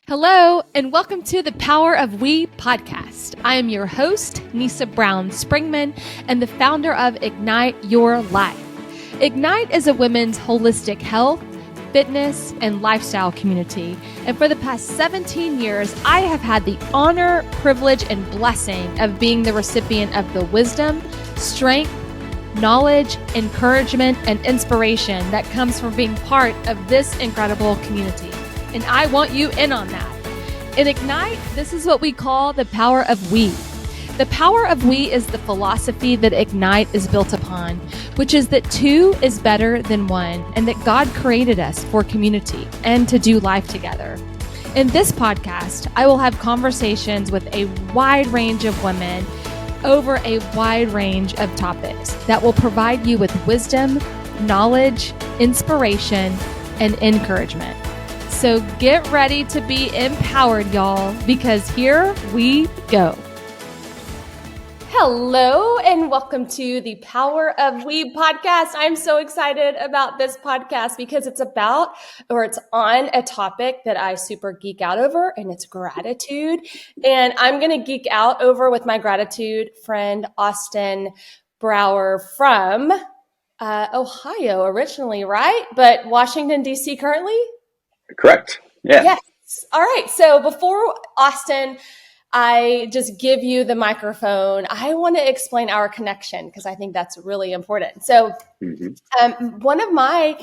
Hello, and welcome to the Power of We podcast. I am your host, Nisa Brown Springman, and the founder of Ignite Your Life. Ignite is a women's holistic health, fitness, and lifestyle community. And for the past 17 years, I have had the honor, privilege, and blessing of being the recipient of the wisdom, strength, knowledge, encouragement, and inspiration that comes from being part of this incredible community. And I want you in on that. In Ignite, this is what we call the power of we. The power of we is the philosophy that Ignite is built upon, which is that two is better than one, and that God created us for community and to do life together. In this podcast, I will have conversations with a wide range of women over a wide range of topics that will provide you with wisdom, knowledge, inspiration, and encouragement. So get ready to be empowered, y'all, because here we go. Hello, and welcome to the Power of We podcast. I'm so excited about this podcast because it's on a topic that I super geek out over, and it's gratitude. And I'm going to geek out over with my gratitude friend, Austen Brower from Ohio originally, right? But Washington, D.C. currently? Correct. Yeah. Yes. All right. So before Austen, I just give you the microphone, I want to explain our connection because I think that's really important. So one of my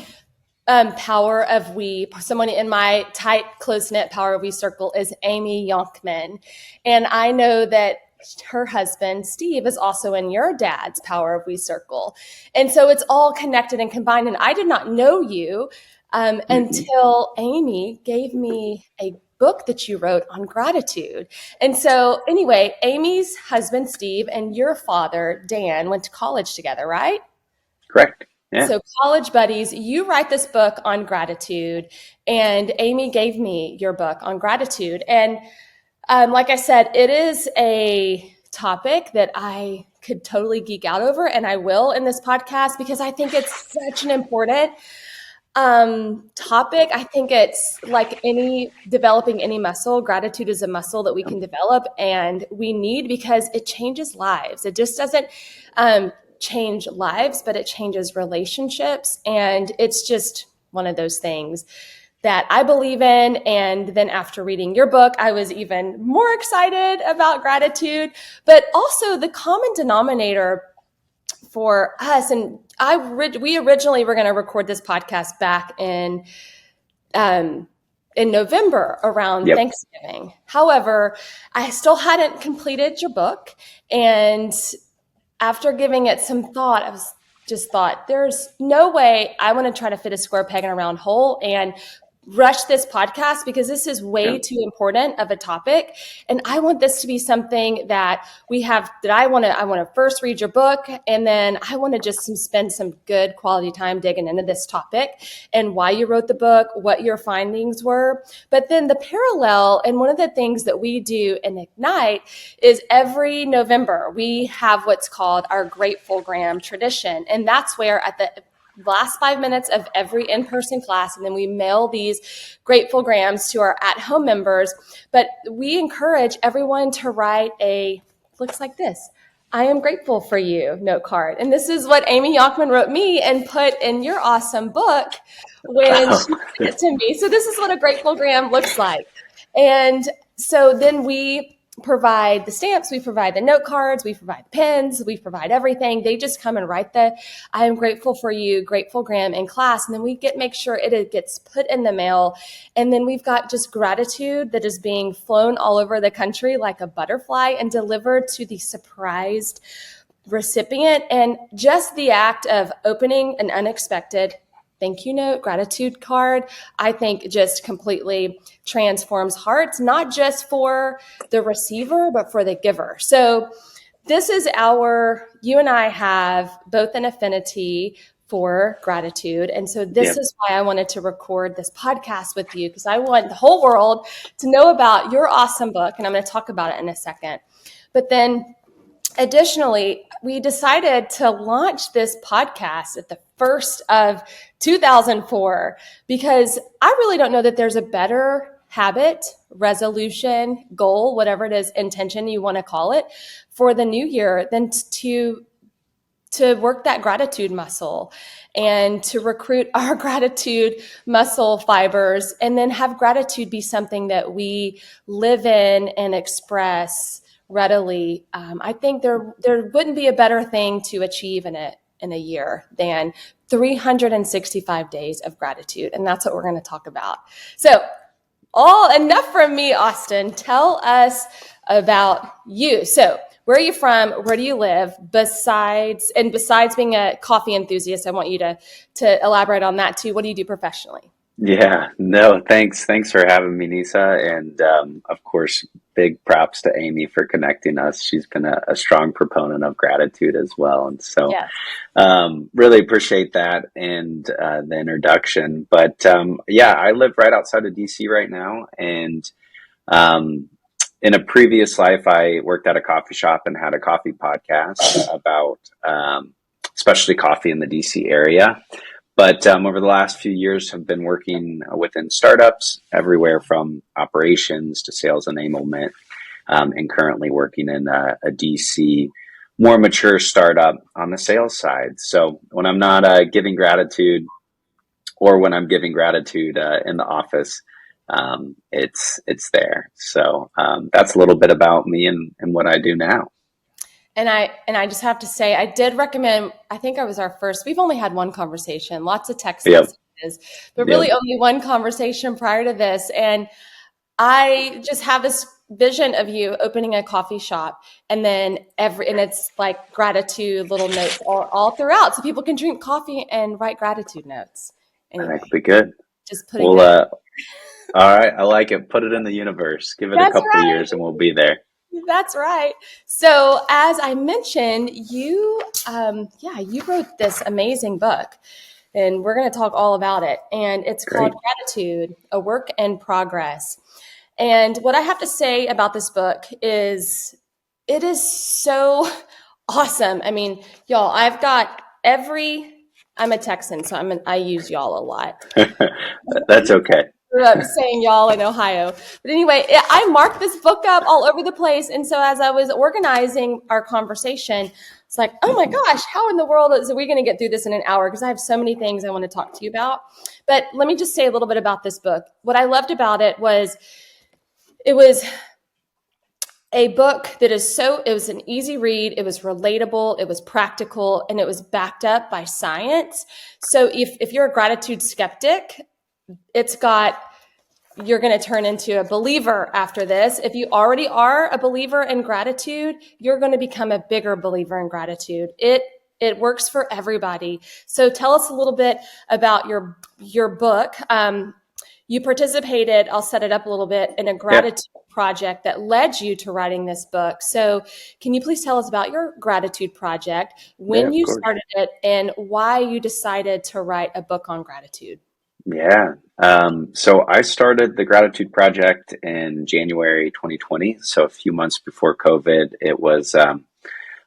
power of we, someone in my tight, close-knit power of we circle is Amy Yonkman. And I know that her husband, Steve, is also in your dad's power of we circle. And so it's all connected and combined. And I did not know you until Amy gave me a book that you wrote on gratitude. And so anyway, Amy's husband, Steve, and your father, Dan, went to college together, right? Correct. Yeah. So college buddies, you write this book on gratitude, and Amy gave me your book on gratitude. And like I said, it is a topic that I could totally geek out over, and I will in this podcast because I think it's such an important topic. I think it's like developing any muscle. Gratitude is a muscle that we can develop and we need because it changes lives. It just doesn't change lives, but it changes relationships. And it's just one of those things that I believe in. And then after reading your book, I was even more excited about gratitude, but also the common denominator for us. And we originally were going to record this podcast back in November around Thanksgiving. However, I still hadn't completed your book. And after giving it some thought, I thought there's no way I want to try to fit a square peg in a round hole and rush this podcast because this is way too important of a topic. And I want this to be something that I want to first read your book. And then I want to just spend some good quality time digging into this topic and why you wrote the book, what your findings were. But then the parallel, and one of the things that we do in Ignite is every November, we have what's called our Grateful-gram tradition. And that's where at the last 5 minutes of every in-person class, and then we mail these Grateful-grams to our at-home members. But we encourage everyone to write looks like this, I am grateful for you note card. And this is what Amy Yonkman wrote me and put in your awesome book when she sent it to me. So this is what a Grateful-gram looks like. And so then we provide the stamps, we provide the note cards, we provide pens, we provide everything. They just come and write the I am grateful for you Grateful-gram in class. And then we make sure it gets put in the mail. And then we've got just gratitude that is being flown all over the country like a butterfly and delivered to the surprised recipient. And just the act of opening an unexpected thank you note, gratitude card, I think just completely transforms hearts, not just for the receiver, but for the giver. So this is you and I have both an affinity for gratitude. And so this is why I wanted to record this podcast with you, because I want the whole world to know about your awesome book. And I'm going to talk about it in a second. But then additionally, we decided to launch this podcast at the first of 2004 because I really don't know that there's a better habit, resolution, goal, whatever it is, intention you want to call it, for the new year than to work that gratitude muscle and to recruit our gratitude muscle fibers, and then have gratitude be something that we live in and express readily. I think there wouldn't be a better thing to achieve in a year than 365 days of gratitude. And that's what we're going to talk about. So all enough from me, Austen. Tell us about you. So where are you from? Where do you live? Besides being a coffee enthusiast, I want you to elaborate on that too. What do you do professionally? Yeah, no, thanks. Thanks for having me, Nisa. And of course, big props to Amy for connecting us. She's been a strong proponent of gratitude as well. And so Yes. really appreciate that and the introduction. But yeah, I live right outside of DC right now. And um, in a previous life, I worked at a coffee shop and had a coffee podcast about especially coffee in the DC area. But over the last few years, have been working within startups, everywhere from operations to sales enablement, and currently working in a DC, more mature startup on the sales side. So when I'm not giving gratitude, or when I'm giving gratitude in the office, it's there. So that's a little bit about me and what I do now. And I just have to say, I did recommend, I think I was our first, we've only had one conversation, lots of text Yep. messages, but Yep. really only one conversation prior to this. And I just have this vision of you opening a coffee shop, and then and it's like gratitude little notes all throughout. So people can drink coffee and write gratitude notes. I think Anyway, it'll be good. just putting Well, that. all right. I like it. Put it in the universe. Give it a That's couple of right. years and we'll be there. That's right. So, as I mentioned, you wrote this amazing book, and we're going to talk all about it. And it's called Great. Gratitude: A Work in Progress. And what I have to say about this book is, it is so awesome. I mean, y'all, I'm a Texan, so I use y'all a lot. That's okay. Grew up saying y'all in Ohio. But anyway, I marked this book up all over the place. And so as I was organizing our conversation, it's like, oh my gosh, how in the world are we going to get through this in an hour? Because I have so many things I want to talk to you about. But let me just say a little bit about this book. What I loved about it was a book that it was an easy read, it was relatable, it was practical, and it was backed up by science. So if you're a gratitude skeptic, you're going to turn into a believer after this. If you already are a believer in gratitude, you're going to become a bigger believer in gratitude. It works for everybody. So tell us a little bit about your book. You participated, I'll set it up a little bit, in a Yeah. gratitude project that led you to writing this book. So can you please tell us about your gratitude project, Yeah, when of you course. started it, and why you decided to write a book on gratitude? Yeah. So I started the Gratitude Project in January 2020. So a few months before COVID. It was a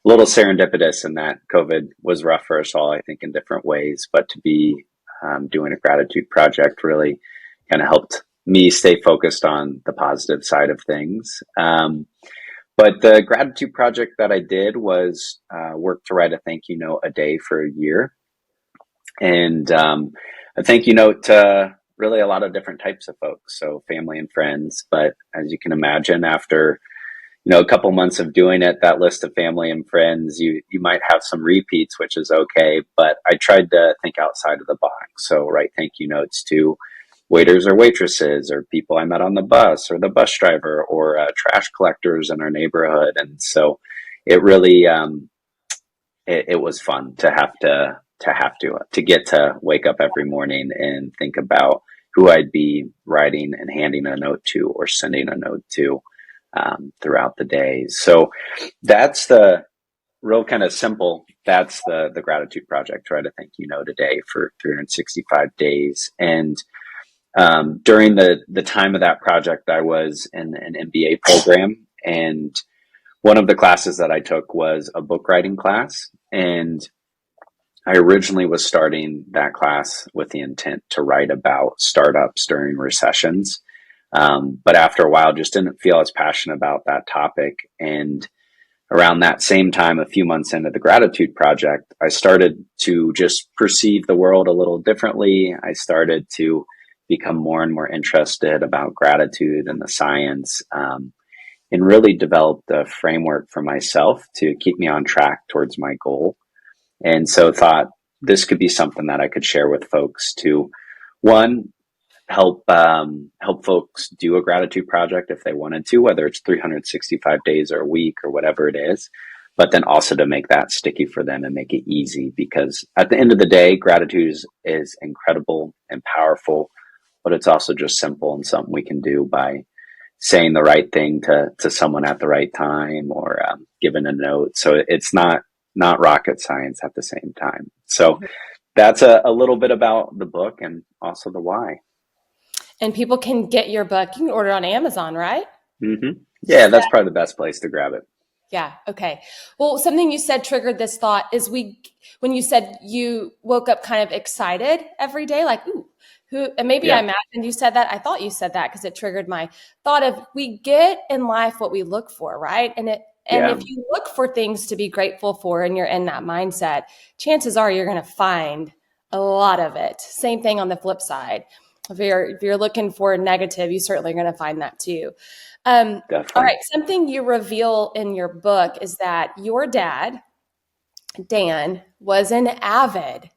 little serendipitous in that COVID was rough for us all, I think, in different ways. But to be doing a gratitude project really kind of helped me stay focused on the positive side of things. But the gratitude project that I did was work to write a thank you note a day for a year. And a thank you note to really a lot of different types of folks, so family and friends. But as you can imagine, after a couple months of doing it, that list of family and friends, you might have some repeats, which is okay. But I tried to think outside of the box, so write thank you notes to waiters or waitresses, or people I met on the bus, or the bus driver, or trash collectors in our neighborhood. And so it really it was fun to get to wake up every morning and think about who I'd be writing and handing a note to or sending a note to throughout the day. So that's the real kind of simple. That's the gratitude project. Try to thank you note a day for 365 days. And during the time of that project, I was in an MBA program, and one of the classes that I took was a book writing class. And I originally was starting that class with the intent to write about startups during recessions. But after a while, just didn't feel as passionate about that topic. And around that same time, a few months into the gratitude project, I started to just perceive the world a little differently. I started to become more and more interested about gratitude and the science, and really developed a framework for myself to keep me on track towards my goal. And so thought this could be something that I could share with folks to, one, help folks do a gratitude project if they wanted to, whether it's 365 days or a week or whatever it is, but then also to make that sticky for them and make it easy, because at the end of the day, gratitude is incredible and powerful, but it's also just simple and something we can do by saying the right thing to someone at the right time, or giving a note. So it's not rocket science at the same time. So that's a little bit about the book and also the why. And people can get your book. You can order it on Amazon, right? Yeah, that's probably the best place to grab it. Yeah. Okay. Well, something you said triggered this thought is when you said you woke up kind of excited every day, like, ooh, and maybe I Yeah, imagined you said that. I thought you said that because it triggered my thought of we get in life what we look for, right? And yeah, if you look for things to be grateful for and you're in that mindset, chances are you're going to find a lot of it. Same thing on the flip side. If you're looking for negative, you certainly are going to find that too. All definitely. right. Something you reveal in your book is that your dad, Dan, was an avid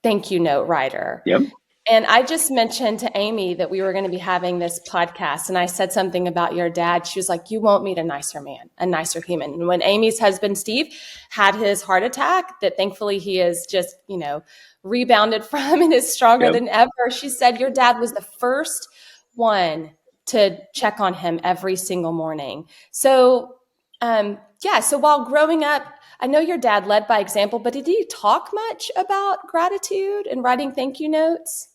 thank you note writer. Yep. And I just mentioned to Amy that we were going to be having this podcast, and I said something about your dad. She was like, "You won't meet a nicer man, a nicer human." And when Amy's husband, Steve, had his heart attack, that thankfully he is just, rebounded from and is stronger Yep. than ever, she said, your dad was the first one to check on him every single morning. So, yeah, so while growing up, I know your dad led by example, but did he talk much about gratitude and writing thank you notes?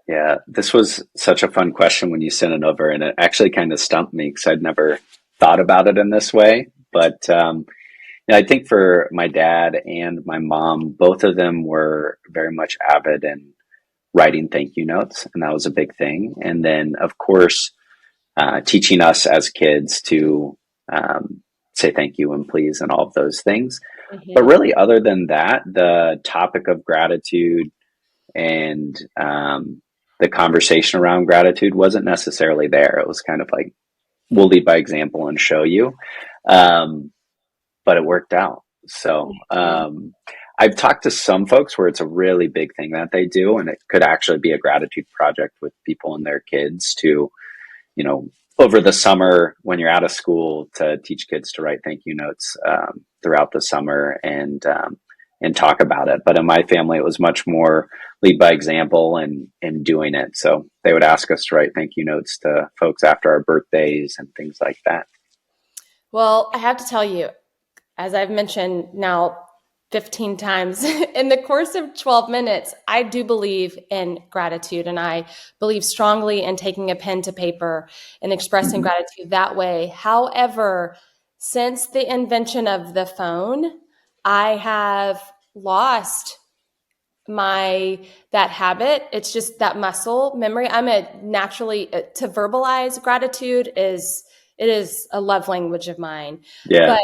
Yeah, this was such a fun question when you sent it over, and it actually kind of stumped me because I'd never thought about it in this way. But I think for my dad and my mom, both of them were very much avid in writing thank you notes, and that was a big thing. And then, of course, teaching us as kids to say thank you and please and all of those things. But Mm-hmm. really, other than that, the topic of gratitude and the conversation around gratitude wasn't necessarily there. It was kind of like, we'll lead by example and show you. Um, but it worked out. So I've talked to some folks where it's a really big thing that they do, and it could actually be a gratitude project with people and their kids to, you know, over the summer when you're out of school, to teach kids to write thank you notes throughout the summer, and talk about it. But in my family, it was much more lead by example and doing it. So they would ask us to write thank you notes to folks after our birthdays and things like that. Well, I have to tell you, as I've mentioned now 15 times in the course of 12 minutes, I do believe in gratitude, and I believe strongly in taking a pen to paper and expressing Mm-hmm. gratitude that way. However, since the invention of the phone, I have lost my that habit. It's just that muscle memory. I'm a naturally to verbalize gratitude is it is a love language of mine. Yeah. But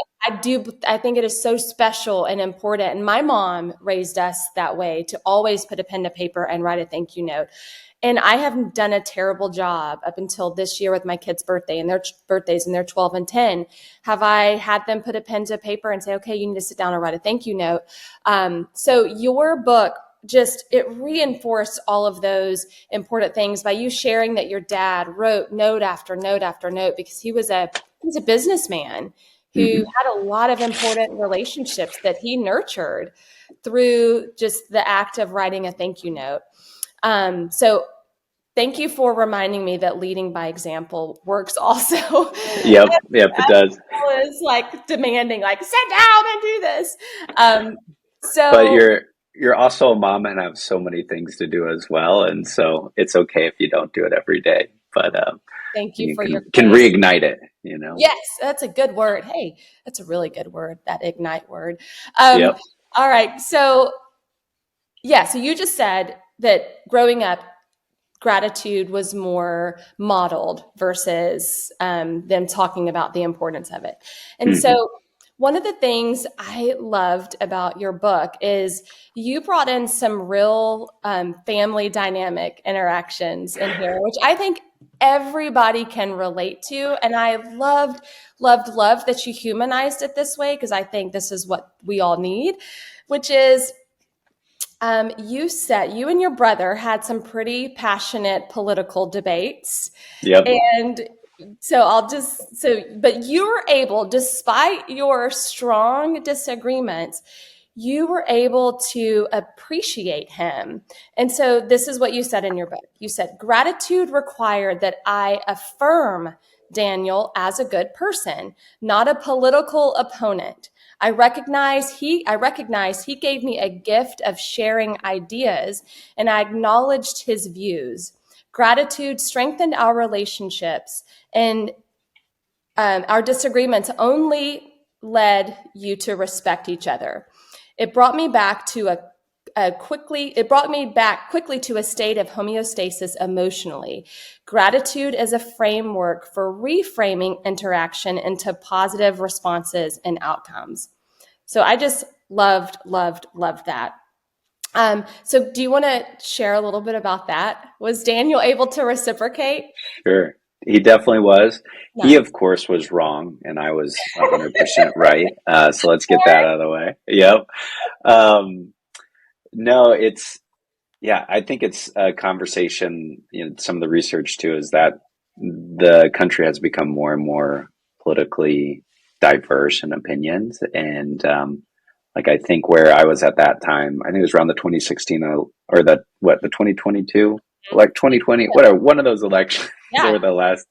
I think it is so special and important, and my mom raised us that way, to always put a pen to paper and write a thank you note. And I have done a terrible job up until this year with my kids' birthday and their birthdays, and they're 12 and 10. Have I had them put a pen to paper and say, okay, you need to sit down and write a thank you note? So your book just it reinforced all of those important things by you sharing that your dad wrote note after note after note, because he was a businessman who Mm-hmm. had a lot of important relationships that he nurtured through just the act of writing a thank you note. So thank you for reminding me that leading by example works also. Yep. Yep. It As does. well as like demanding, like sit down and do this. Um, But so you're also a mom and have so many things to do as well, and so it's okay if you don't do it every day. But thank you you for your can grace. reignite it. You know. Yes, that's a good word. Hey, that's a really good word, that ignite word. Um, Yep. all right. So, yeah, so you just said that growing up, gratitude was more modeled versus them talking about the importance of it. And Hmm. so one of the things I loved about your book is you brought in some real family dynamic interactions in here, which I think everybody can relate to. And I loved that you humanized it this way, because I think this is what we all need, which is you said you and your brother had some pretty passionate political debates. Yep. And but you were able, despite your strong disagreements, you were able to appreciate him. And so this is what you said in your book. You said, gratitude required that I affirm Daniel as a good person, not a political opponent. I recognized he gave me a gift of sharing ideas, and I acknowledged his views. Gratitude strengthened our relationships, and our disagreements only led you to respect each other. It brought me back to it brought me back quickly to a state of homeostasis emotionally. Gratitude is a framework for reframing interaction into positive responses and outcomes. So I just loved that. So do you want to share a little bit about that? Was Daniel able to reciprocate? Sure. He definitely was. He, Nice. of course, was wrong, and I was 100% right. So let's get that out of the way. Yep. Um, no, yeah, I think it's a conversation. Some of the research too is that the country has become more and more politically diverse in opinions. And like, I think where I was at that time, I think it was around the 2016 or the 2022, like 2020, whatever, one of those elections Yeah. over the last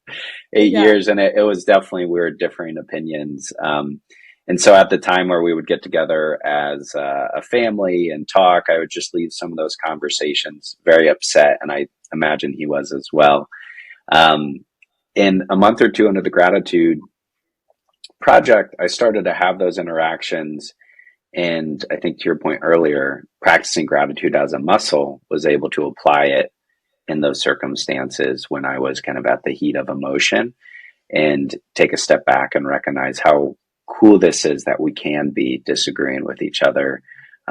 8 years. And it was definitely, we were differing opinions. And so at the time where we would get together as a family and talk, I would just leave some of those conversations very upset. And I imagine he was as well. Um, in a month or two into the gratitude project, I started to have those interactions. And I think to your point earlier, practicing gratitude as a muscle, was able to apply it in those circumstances when I was kind of at the heat of emotion, and take a step back and recognize how cool this is that we can be disagreeing with each other,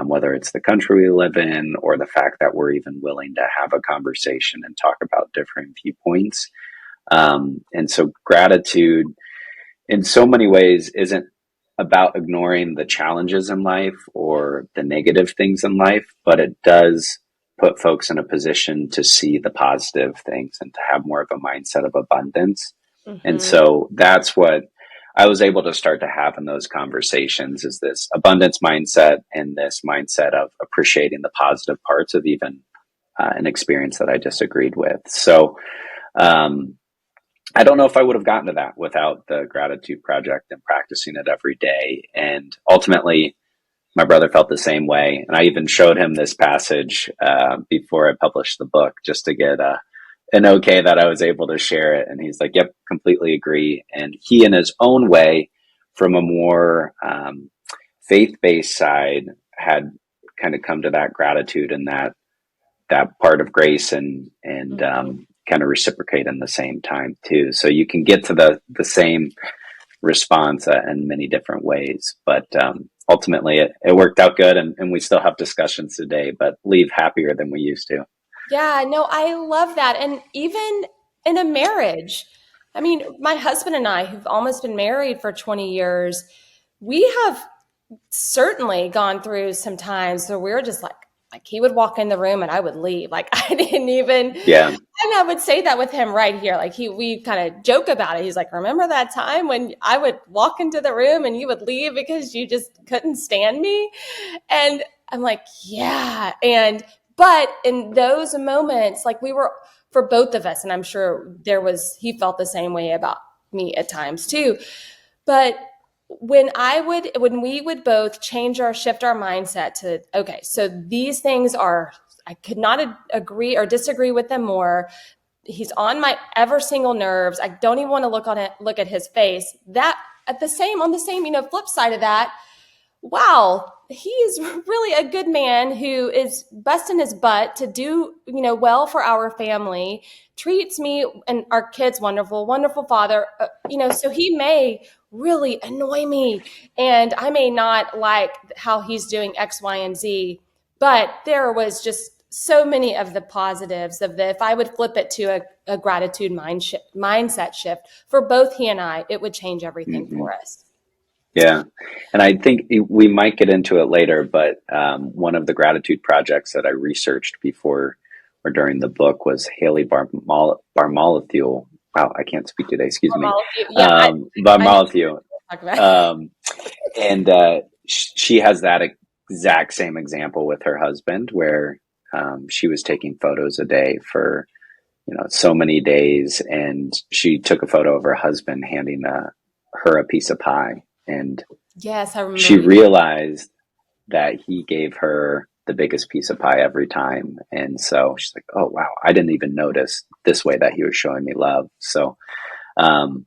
whether it's the country we live in or the fact that we're even willing to have a conversation and talk about different viewpoints. And so gratitude in so many ways isn't about ignoring the challenges in life or the negative things in life, but it does put folks in a position to see the positive things and to have more of a mindset of abundance. And Mm-hmm. so that's what I was able to start to have in those conversations, is this abundance mindset and this mindset of appreciating the positive parts of even an experience that I disagreed with. So, I don't know if I would have gotten to that without the gratitude project and practicing it every day. And ultimately, my brother felt the same way. And I even showed him this passage before I published the book, just to get an okay that I was able to share it. And he's like, yep, completely agree. And he, in his own way, from a more faith based side, had kind of come to that gratitude and that part of grace, and Mm-hmm. kind of reciprocate in the same time too. So you can get to the same response in many different ways, but ultimately it worked out good, and we still have discussions today, but leave happier than we used to. Yeah, no, I love that. And even in a marriage, I mean, my husband and I, who've almost been married for 20 years, we have certainly gone through some times where we were just like he would walk in the room and I would leave. Like I didn't even, Yeah. and I would say that with him right here. Like we kind of joke about it. He's like, remember that time when I would walk into the room and you would leave because you just couldn't stand me? And I'm like, yeah. But in those moments, like we were, for both of us, and I'm sure he felt the same way about me at times too. But when we would both shift our mindset to, okay, so these things are, I could not agree or disagree with them more. He's on my ever single nerves. I don't even want to look at his face. That on the same, flip side of that, wow, he is really a good man who is busting his butt to do, well for our family, treats me and our kids wonderful, wonderful father, so he may really annoy me and I may not like how he's doing X, Y, and Z, but there was just so many of the positives of the, if I would flip it to a gratitude mindset shift for both he and I, it would change everything Hmm. for us. Yeah. And I think we might get into it later, but one of the gratitude projects that I researched before or during the book was Haley Barmalathule. Wow, I can't speak today. Excuse me. Yeah, I know what Barmalathule. you're talking about. Um, and she has that exact same example with her husband, where she was taking photos a day for so many days, and she took a photo of her husband handing her a piece of pie, and Yes, I remember she reading. realized that he gave her the biggest piece of pie every time. And so she's like, oh, wow, I didn't even notice this way that he was showing me love. So, um,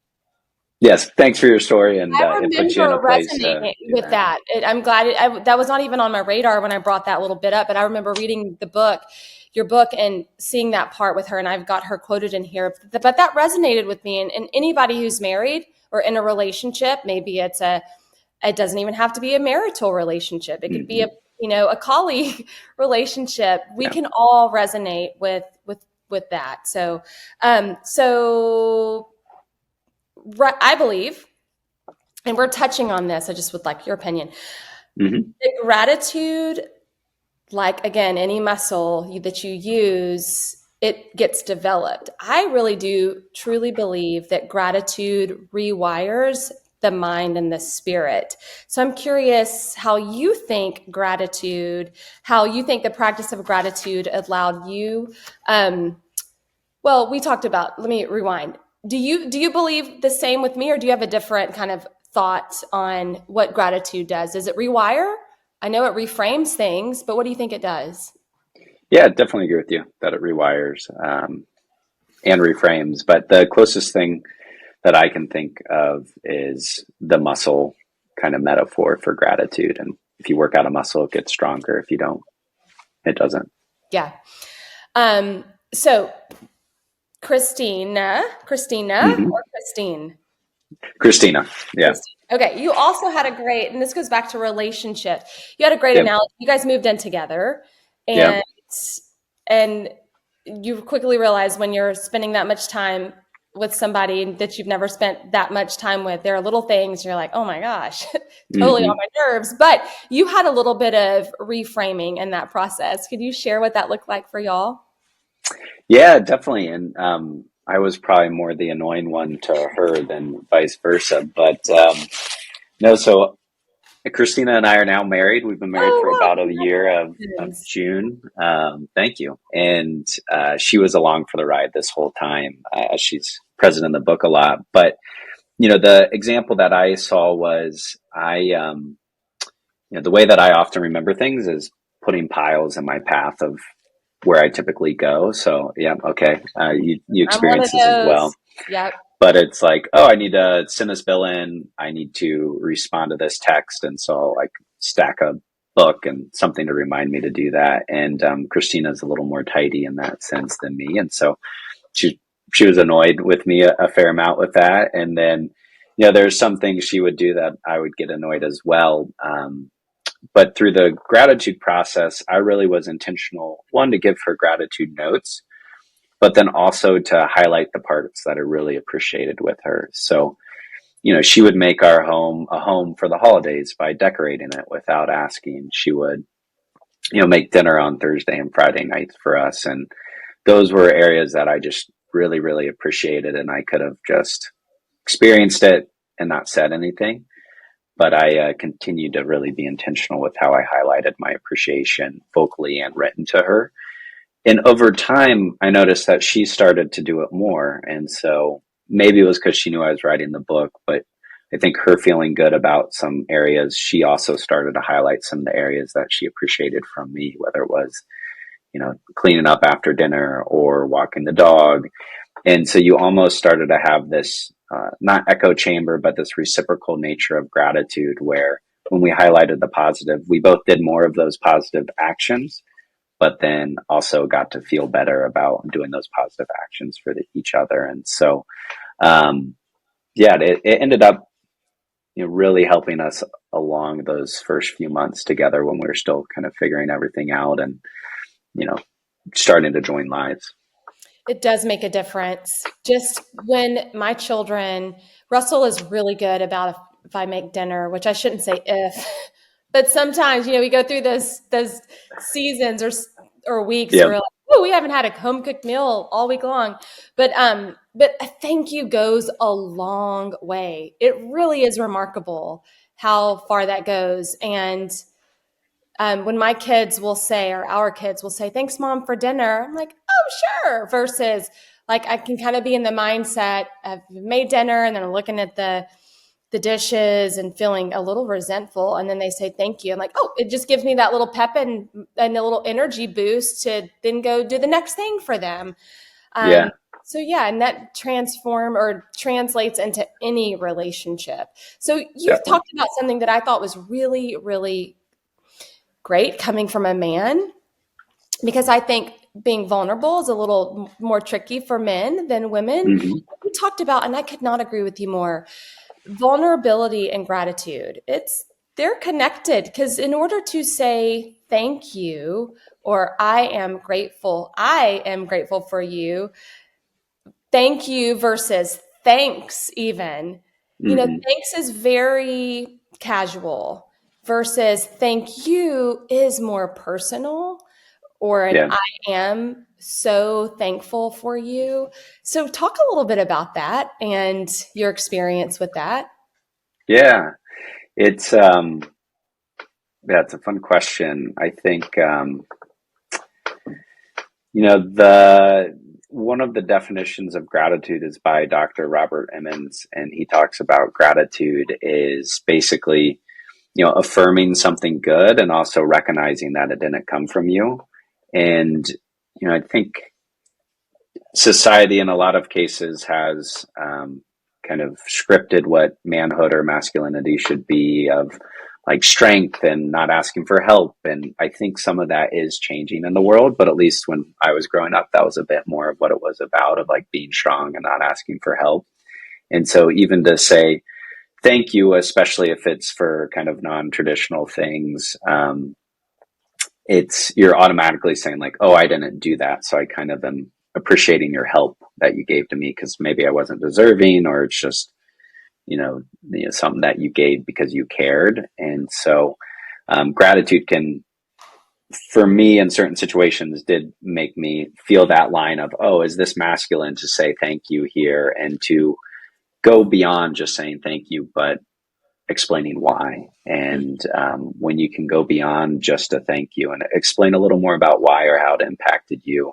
yes, thanks for your story. And I it puts you in a remember place to resonating do with that. that. I'm glad that was not even on my radar when I brought that little bit up, but I remember reading your book, and seeing that part with her, and I've got her quoted in here. But that resonated with me, and anybody who's married or in a relationship, maybe it doesn't even have to be a marital relationship. It could be Hmm. a colleague relationship. We Yeah. can all resonate with that. So I believe, and we're touching on this, I just would like your opinion. Hmm. The gratitude, like again, any muscle that you use, it gets developed. I really do truly believe that gratitude rewires the mind and the spirit. So I'm curious how you think how you think the practice of gratitude allowed you. Well, we talked about, let me rewind. Do you believe the same with me, or do you have a different kind of thought on what gratitude does? Does it rewire? I know it reframes things, but what do you think it does? Yeah, definitely agree with you that it rewires and reframes. But the closest thing that I can think of is the muscle kind of metaphor for gratitude. And if you work out a muscle, it gets stronger. If you don't, it doesn't. Yeah. So Christina Hmm. or Christine? Christina. Yeah. Christine. Okay. You also had a great, and this goes back to relationship. You had a great Yep. analogy. You guys moved in together, Yep. and and you quickly realize when you're spending that much time with somebody that you've never spent that much time with, there are little things you're like, oh my gosh, totally on Hmm. my nerves. But you had a little bit of reframing in that process. Could you share what that looked like for y'all? Yeah, definitely. And I was probably more the annoying one to her than vice versa. But no, so Christina and I are now married. We've been married for Oh, about a year of congratulations. June. Thank you. And she was along for the ride this whole time. She's present in the book a lot. But, the example that I saw was the way that I often remember things is putting piles in my path of where I typically go. So, yeah, okay. You I'm one of experience this as those. well. Yep. But it's like, oh, I need to send this bill in. I need to respond to this text. And so I'll like stack a book and something to remind me to do that. And Christina's a little more tidy in that sense than me. And so she, she was annoyed with me a fair amount with that. And then, there's some things she would do that I would get annoyed as well. But through the gratitude process, I really was intentional, one, to give her gratitude notes, but then also to highlight the parts that I really appreciated with her. So, she would make our home a home for the holidays by decorating it without asking. She would, make dinner on Thursday and Friday nights for us. And those were areas that I just really, really appreciated. And I could have just experienced it and not said anything. But I continued to really be intentional with how I highlighted my appreciation vocally and written to her. And over time, I noticed that she started to do it more. And so maybe it was because she knew I was writing the book, but I think her feeling good about some areas, she also started to highlight some of the areas that she appreciated from me, whether it was, cleaning up after dinner or walking the dog. And so you almost started to have this, not echo chamber, but this reciprocal nature of gratitude where when we highlighted the positive, we both did more of those positive actions, but then also got to feel better about doing those positive actions for each other. And so, um, yeah, it ended up, really helping us along those first few months together when we were still kind of figuring everything out and, you know, starting to join lives. It does make a difference. Just when my children, Russell is really good about if I make dinner, which I shouldn't say if, but sometimes, we go through those seasons or weeks Yeah. where like, oh, we haven't had a home cooked meal all week long. But a thank you goes a long way. It really is remarkable how far that goes. And when my kids will say, or our kids will say, thanks, mom, for dinner, I'm like, oh, sure. Versus, like, I can kind of be in the mindset of made dinner and then I'm looking at the dishes and feeling a little resentful. And then they say, thank you. I'm like, oh, it just gives me that little pep and a little energy boost to then go do the next thing for them. Um, Yeah. so yeah, and that transform or translates into any relationship. So you Definitely. talked about something that I thought was really, really great coming from a man, because I think being vulnerable is a little more tricky for men than women. Hmm. We talked about, and I could not agree with you more, vulnerability and gratitude. They're connected, because in order to say thank you or I am grateful for you, thank you versus thanks, even, Hmm. thanks is very casual versus thank you is more personal, or an Yeah. I am so thankful for you. So talk a little bit about that and your experience with that. Yeah. It's, yeah, it's a fun question. I think, the one of the definitions of gratitude is by Dr. Robert Emmons, and he talks about gratitude is basically, affirming something good and also recognizing that it didn't come from you. And, I think society in a lot of cases has kind of scripted what manhood or masculinity should be, of like strength and not asking for help. And I think some of that is changing in the world, but at least when I was growing up, that was a bit more of what it was about, of like being strong and not asking for help. And so even to say thank you, especially if it's for kind of non-traditional things, you're automatically saying like, oh, I didn't do that, so I kind of am appreciating your help that you gave to me because maybe I wasn't deserving, or it's just, something that you gave because you cared. And so gratitude can, for me in certain situations, did make me feel that line of, oh, is this masculine to say thank you here, and to go beyond just saying thank you, but explaining why. And when you can go beyond just a thank you and explain a little more about why or how it impacted you,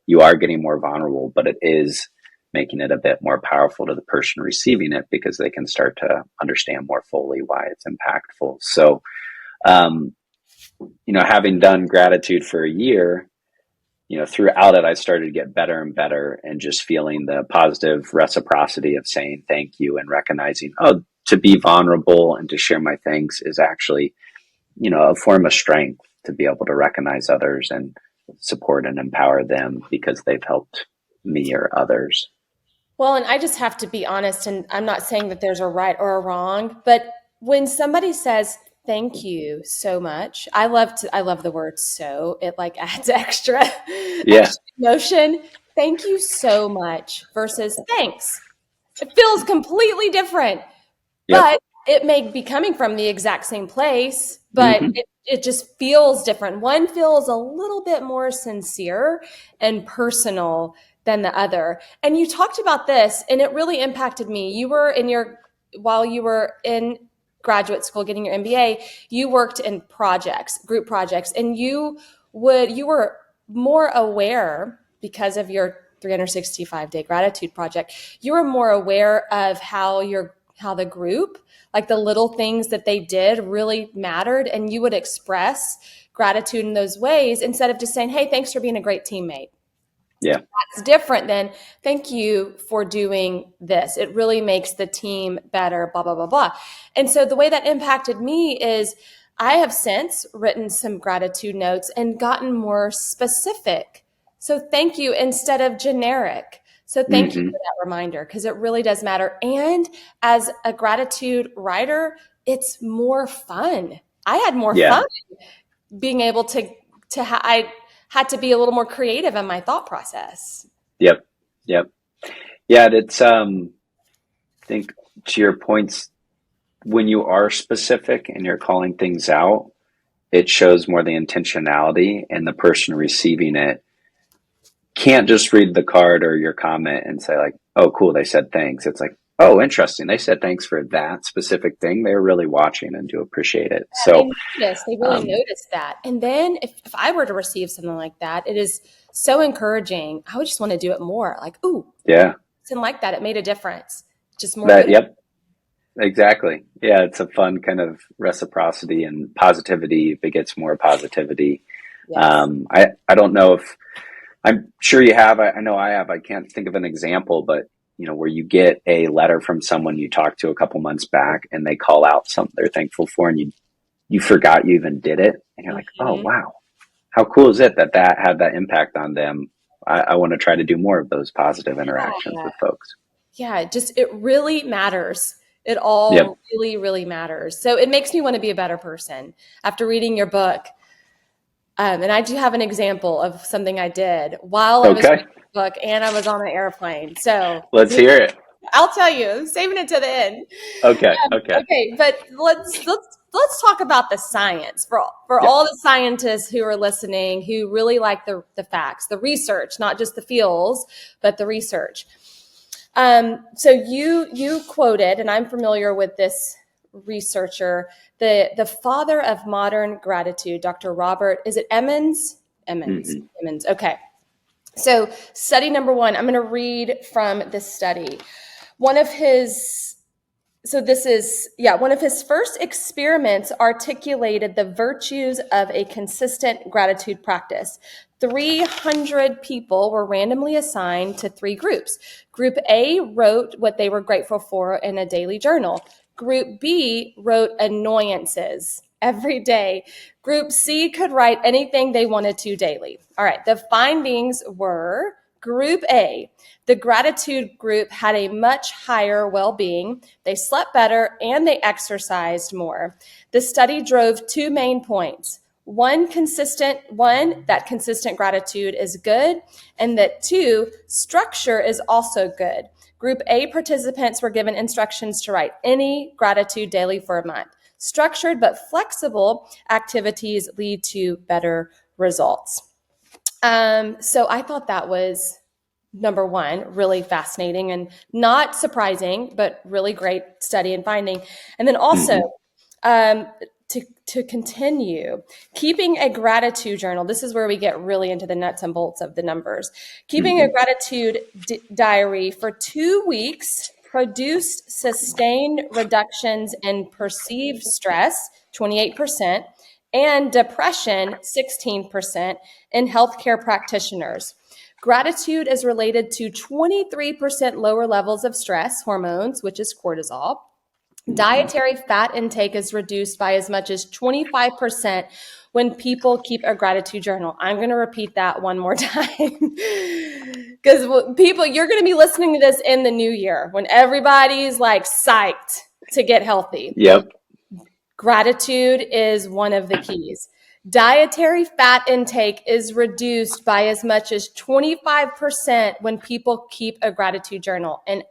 you are getting more vulnerable, but it is making it a bit more powerful to the person receiving it, because they can start to understand more fully why it's impactful. So, um, having done gratitude for a year, throughout it, I started to get better and better, and just feeling the positive reciprocity of saying thank you and recognizing, oh, to be vulnerable and to share my thanks is actually, a form of strength, to be able to recognize others and support and empower them because they've helped me or others. Well, and I just have to be honest, and I'm not saying that there's a right or a wrong, but when somebody says thank you so much, I love the word so. It like adds Yeah. extra emotion. Thank you so much versus thanks. It feels completely different, Yep. but it may be coming from the exact same place, but Hmm. it just feels different. One feels a little bit more sincere and personal than the other. And you talked about this, and it really impacted me. While you were in graduate school getting your MBA, you worked in projects, group projects, and you were more aware because of your 365-day gratitude project. You were more aware of how the group, like the little things that they did, really mattered, and you would express gratitude in those ways instead of just saying, hey, thanks for being a great teammate. Yeah. It's different than thank you for doing this. It really makes the team better, blah, blah, blah, blah. And so the way that impacted me is I have since written some gratitude notes and gotten more specific. So thank you instead of generic. So thank you Hmm. for that reminder because it really does matter. And as a gratitude writer, it's more fun. I had more Yeah. fun being able I had to be a little more creative in my thought process. Yep. Yep. Yeah. It's, I think to your points, when you are specific and you're calling things out, it shows more the intentionality, and the person receiving it can't just read the card or your comment and say like, "Oh, cool, they said thanks." It's like, "Oh, interesting. They said thanks for that specific thing. They're really watching and do appreciate it." So, They really um, noticed that. And then if I were to receive something like that, it is so encouraging. I would just want to do it more. Like, ooh, yeah, something like that. It made a difference. Just more that, good. yep, exactly. Yeah, it's a fun kind of reciprocity and positivity begets more positivity. Yes. I don't know if I'm sure you have. I know I have. I can't think of an example, but where you get a letter from someone you talked to a couple months back, and they call out something they're thankful for, and you forgot you even did it, and you're like, "Oh, Mhm. wow, how cool is it that that had that impact on them?" I want to try to do more of those positive interactions Yeah. with folks. Yeah. It really matters. It Yep. all really, really matters. So it makes me want to be a better person after reading your book. And I do have an example of something I did while I was Okay. reading the book and I was on an airplane. So Let's hear it. I'll tell you, I'm saving it to the end. Okay. Okay. Okay, but let's talk about the science for Yep. all the scientists who are listening who really like the facts, the research, not just the feels, but the research. So you quoted, and I'm familiar with this researcher, the father of modern gratitude, Dr. Robert. Is it Emmons? Emmons. Hmm. Emmons. Okay. So study number one. I'm going to read from this study. One of his so this is, yeah, one of his first experiments articulated the virtues of a consistent gratitude practice. 300 people were randomly assigned to three groups. Group A wrote what they were grateful for in a daily journal. Group B wrote annoyances every day. Group C could write anything they wanted to daily. All right, the findings were Group A, the gratitude group had a much higher well being, they slept better, and they exercised more. The study drove two main points. One, that consistent gratitude is good, and that two, structure is also good. Group A participants were given instructions to write any gratitude daily for a month. Structured but flexible activities lead to better results. So I thought that was number one, really fascinating and not surprising, but really great study and finding. And then also, Hmm. um, to continue, keeping a gratitude journal. This is where we get really into the nuts and bolts of the numbers. Keeping a Hmm. gratitude diary for 2 weeks produced sustained reductions in perceived stress, 28%, and depression, 16%, in healthcare practitioners. Gratitude is related to 23% lower levels of stress hormones, which is cortisol. Hmm. Dietary fat intake is reduced by as much as 25% when people keep a gratitude journal. I'm going to repeat that one more time because people, you're going to be listening to this in the new year when everybody's like psyched to get healthy. Yep. Gratitude is one of the keys. Dietary fat intake is reduced by as much as 25% when people keep a gratitude journal. And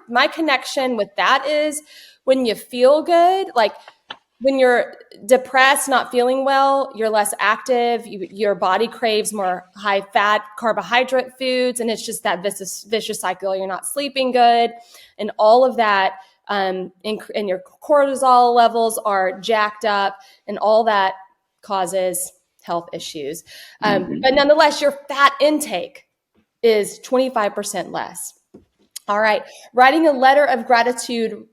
my connection with that is when you feel good, like when you're depressed, not feeling well, you're less active, your body craves more high fat carbohydrate foods, and it's just that vicious cycle. You're not sleeping good, and all of that, and your cortisol levels are jacked up, and all that causes health issues. Hmm. But nonetheless, your fat intake is 25% less. All right. Writing a letter of gratitude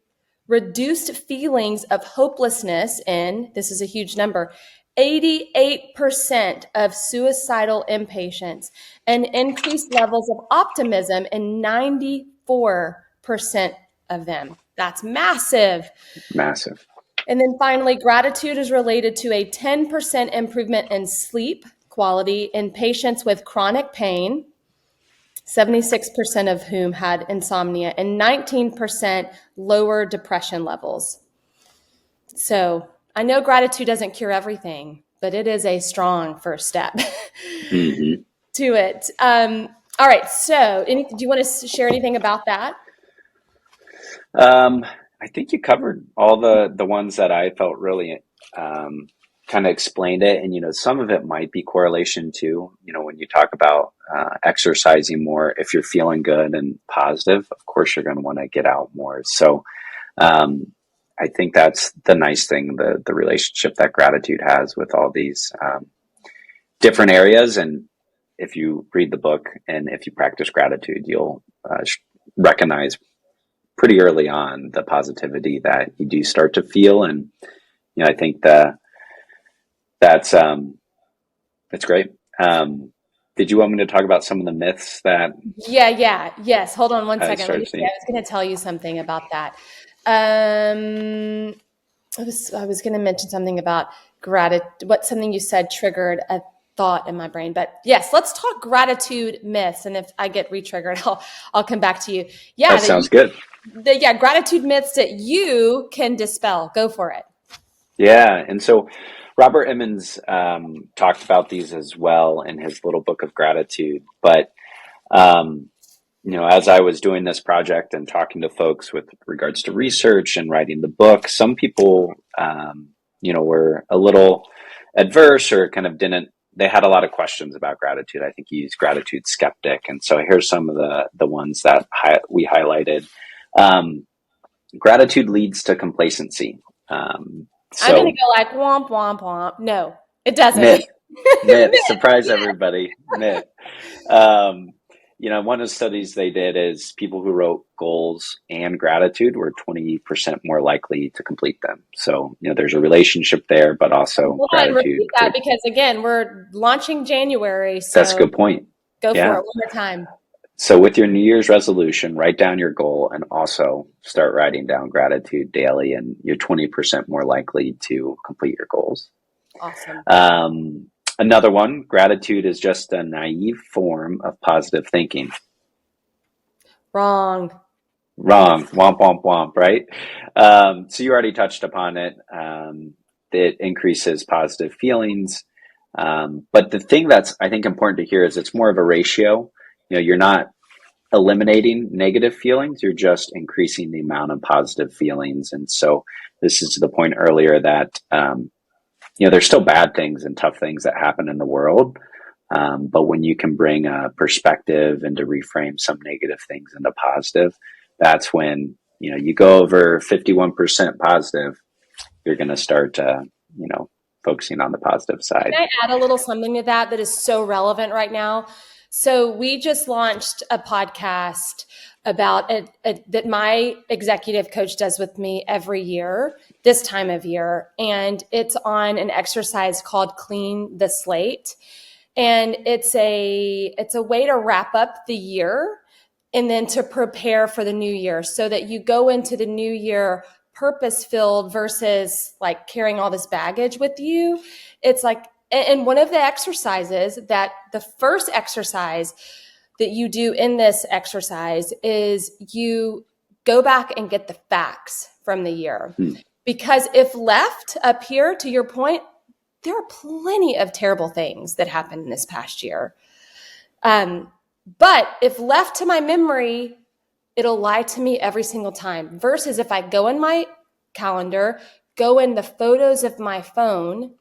reduced feelings of hopelessness in, this is a huge number, 88% of suicidal inpatients, and increased levels of optimism in 94% of them. That's massive. Massive. And then finally, gratitude is related to a 10% improvement in sleep quality in patients with chronic pain, 76% of whom had insomnia, and 19% lower depression levels. So I know gratitude doesn't cure everything, but it is a strong first step Mm-hmm. to it. All right. So do you want to share anything about that? I think you covered all the ones that I felt really kind of explained it. And, some of it might be correlation too. When you talk about exercising more, if you're feeling good and positive, of course, you're going to want to get out more. So I think that's the nice thing, the relationship that gratitude has with all these different areas. And if you read the book and if you practice gratitude, you'll recognize pretty early on the positivity that you do start to feel. And, I think that's great. Did you want me to talk about some of the myths that Yes. Hold on one I second. Let me started see. I seeing? was going to tell you something about that. I was going to mention something about gratitude. Something you said triggered a thought in my brain. But yes, let's talk gratitude myths. And if I get re-triggered, I'll come back to you. That sounds good. Gratitude myths that you can dispel. Go for it. Yeah. And so Robert Emmons talked about these as well in his little book of gratitude. But, as I was doing this project and talking to folks with regards to research and writing the book, some people, were a little adverse or kind of they had a lot of questions about gratitude. I think he used gratitude skeptic. And so here's some of the ones that we highlighted. Gratitude leads to complacency. I'm going to So go like womp, womp, womp. No, it doesn't. myth, myth, surprise everybody, myth. Um, one of the studies they did is people who wrote goals and gratitude were 20% more likely to complete them. So, there's a relationship there, but also Hold on, gratitude. repeat that because again, we're launching January, That's a so good point. go for Yeah. it one more time. So with your New Year's resolution, write down your goal and also start writing down gratitude daily, and you're 20% more likely to complete your goals. Awesome. Another one, gratitude is just a naive form of positive thinking. Wrong. Wrong. Womp, womp, womp, right? So you already touched upon it. It increases positive feelings. But the thing that's, I think, important to hear is it's more of a ratio. You're not eliminating negative feelings, you're just increasing the amount of positive feelings. And so this is to the point earlier that, there's still bad things and tough things that happen in the world. But when you can bring a perspective and to reframe some negative things into positive, that's when, you go over 51% positive, you're going to start, focusing on the positive side. Can I add a little something to that is so relevant right now? So we just launched a podcast about it that my executive coach does with me every year, this time of year. And it's on an exercise called Clean the Slate. And it's a way to wrap up the year and then to prepare for the new year so that you go into the new year purpose filled versus like carrying all this baggage with you. It's like, and one of the exercises that the first exercise that you do in this exercise is you go back and get the facts from the year. Because if left up here, to your point, there are plenty of terrible things that happened in this past year. But if left to my memory, it'll lie to me every single time. Versus if I go in my calendar, go in the photos of my phone,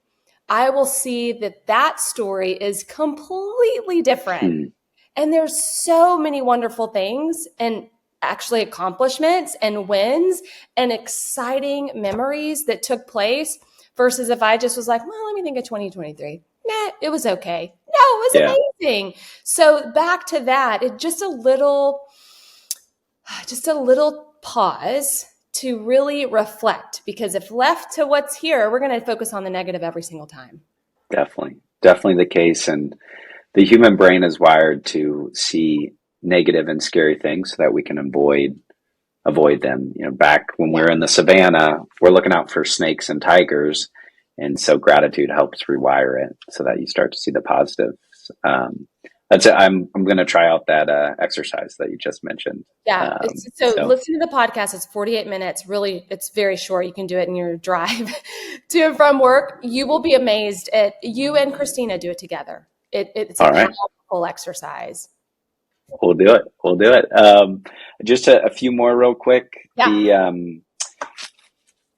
I will see that story is completely different. And there's so many wonderful things and actually accomplishments and wins and exciting memories that took place versus if I just was like, well, let me think of 2023. Nah, it was okay. No, it was amazing. So back to that, just a little pause to really reflect, because if left to what's here, we're going to focus on the negative every single time. Definitely. Definitely the case. And the human brain is wired to see negative and scary things so that we can avoid them. You know, back when we Yeah. were in the savannah, we're looking out for snakes and tigers. And so gratitude helps rewire it so that you start to see the positives. That's it. I'm going to try out that exercise that you just mentioned. Yeah. So So, listen to the podcast. It's 48 minutes. Really, it's very short. You can do it in your drive to and from work. You will be amazed at you and Christina do it together. It's a all right, powerful exercise. we'll do it. We'll do it. Just a few more real quick. Yeah.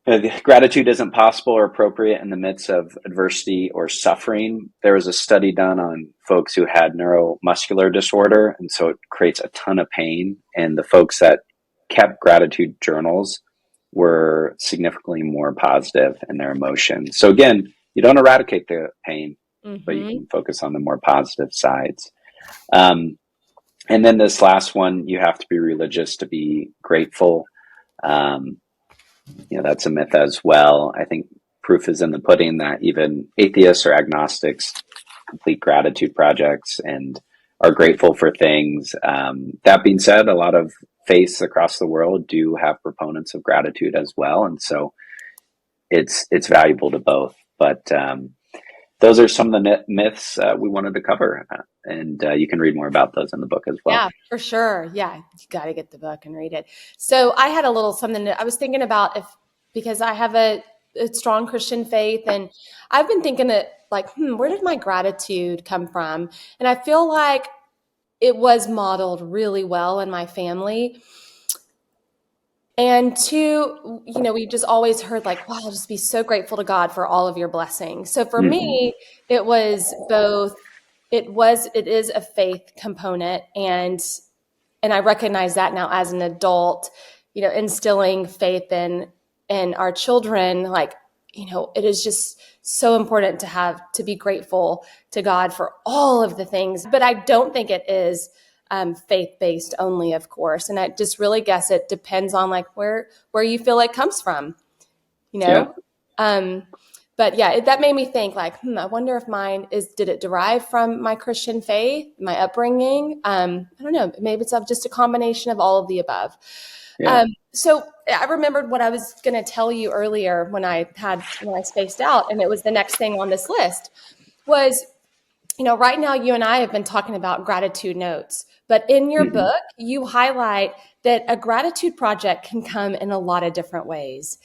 The gratitude isn't possible or appropriate in the midst of adversity or suffering. There was a study done on folks who had neuromuscular disorder, and so it creates a ton of pain. And the folks that kept gratitude journals were significantly more positive in their emotions. So again, you don't eradicate the pain, but you Mm-hmm. can focus on the more positive sides. Um, and then this last one, you have to be religious to be grateful. Um, that's a myth as well. I think proof is in the pudding that even atheists or agnostics complete gratitude projects and are grateful for things. That being said, a lot of faiths across the world do have proponents of gratitude as well, and so it's valuable to both. But those are some of the myths we wanted to cover, and you can read more about those in the book as well. Yeah, for sure. Yeah, you got to get the book and read it. So I had a little something that I was thinking about because I have a strong Christian faith, and I've been thinking that like, where did my gratitude come from? And I feel like it was modeled really well in my family. And two, we just always heard like, wow, just be so grateful to God for all of your blessings. So for Mm-hmm. me, it was both, it is a faith component, and I recognize that now as an adult, instilling faith in our children, like, it is just so important to be grateful to God for all of the things. But I don't think it is faith-based only, of course. And I just really guess it depends on like where you feel it comes from, you Yeah. know? Um, but yeah, that made me think like, I wonder if did it derive from my Christian faith, my upbringing? I don't know. Maybe it's just a combination of all of the above. Yeah. So I remembered what I was going to tell you earlier when I spaced out, and it was the next thing on this list was, right now you and I have been talking about gratitude notes, but in your Mm-hmm. book, you highlight that a gratitude project can come in a lot of different ways.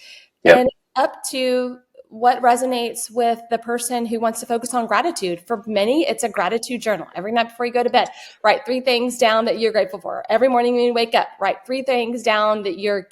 Yep. And up to what resonates with the person who wants to focus on gratitude. For many, it's a gratitude journal. Every night before you go to bed, write 3 things down that you're grateful for. Every morning when you wake up, write 3 things down that you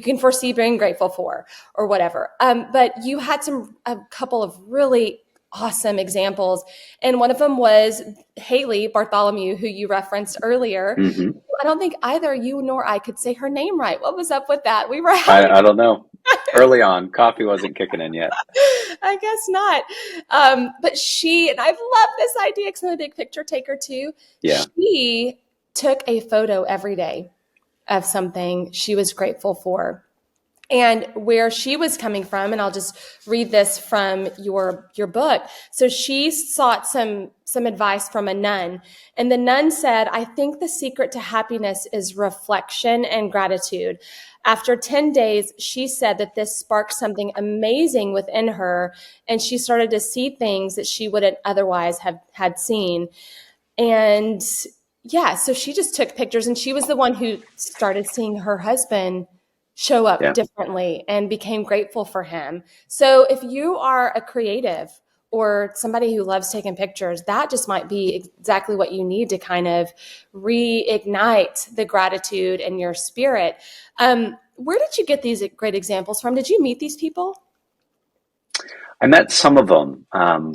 can foresee being grateful for, or whatever. But you had a couple of really awesome examples, and one of them was Haley Bartholomew, who you referenced earlier. Mm-hmm. I don't think either you nor I could say her name right. What was up with that? We were having, I don't know. Early on, coffee wasn't kicking in yet. I guess not. But and I love this idea because I'm a big picture taker too. Yeah. She took a photo every day of something she was grateful for. And where she was coming from, and I'll just read this from your book. So she sought some advice from a nun, and the nun said, "I think the secret to happiness is reflection and gratitude." After 10 days, she said that this sparked something amazing within her, and she started to see things that she wouldn't otherwise have had seen. And yeah, so she just took pictures, and she was the one who started seeing her husband show up Yeah. differently and became grateful for him. So if you are a creative or somebody who loves taking pictures, that just might be exactly what you need to kind of reignite the gratitude in your spirit. Where did you get these great examples from? Did you meet these people? I met some of them,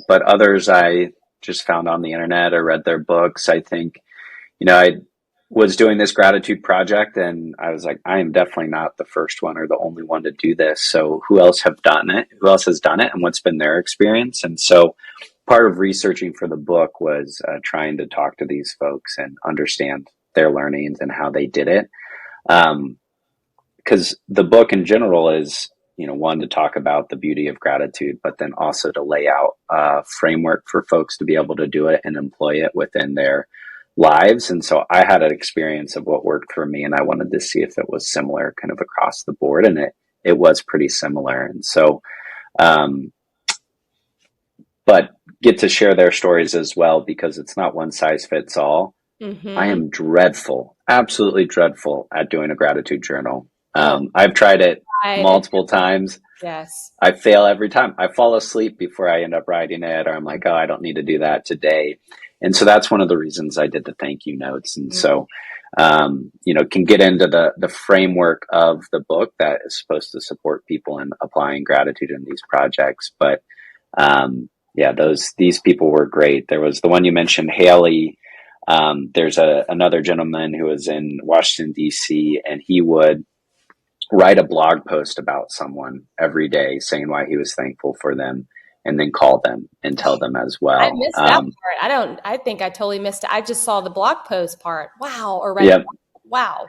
but others I just found on the internet or read their books. I think, I was doing this gratitude project and I was like, I am definitely not the first one or the only one to do this. So who else have done it? Who else has done it and what's been their experience? And so part of researching for the book was trying to talk to these folks and understand their learnings and how they did it. Because the book in general is one, to talk about the beauty of gratitude, but then also to lay out a framework for folks to be able to do it and employ it within their lives. And so I had an experience of what worked for me, and I wanted to see if it was similar kind of across the board. And it was pretty similar. And so, um, but get to share their stories as well, because it's not one size fits all. I Mm-hmm. am dreadful, absolutely dreadful at doing a gratitude journal. Oh, I've tried it I, multiple times. yes. I fail every time. I fall asleep before I end up writing it, or I'm like, oh, I don't need to do that today. And so that's one of the reasons I did the thank you notes. And Mm-hmm. so, can get into the framework of the book that is supposed to support people in applying gratitude in these projects. But yeah, these people were great. There was the one you mentioned, Haley. There's another gentleman who was in Washington, D.C., and he would write a blog post about someone every day saying why he was thankful for them, and then call them and tell them as I well. missed that part. I think I totally missed it. I just saw the blog post part. Wow. Or write a Yep. blog. Wow.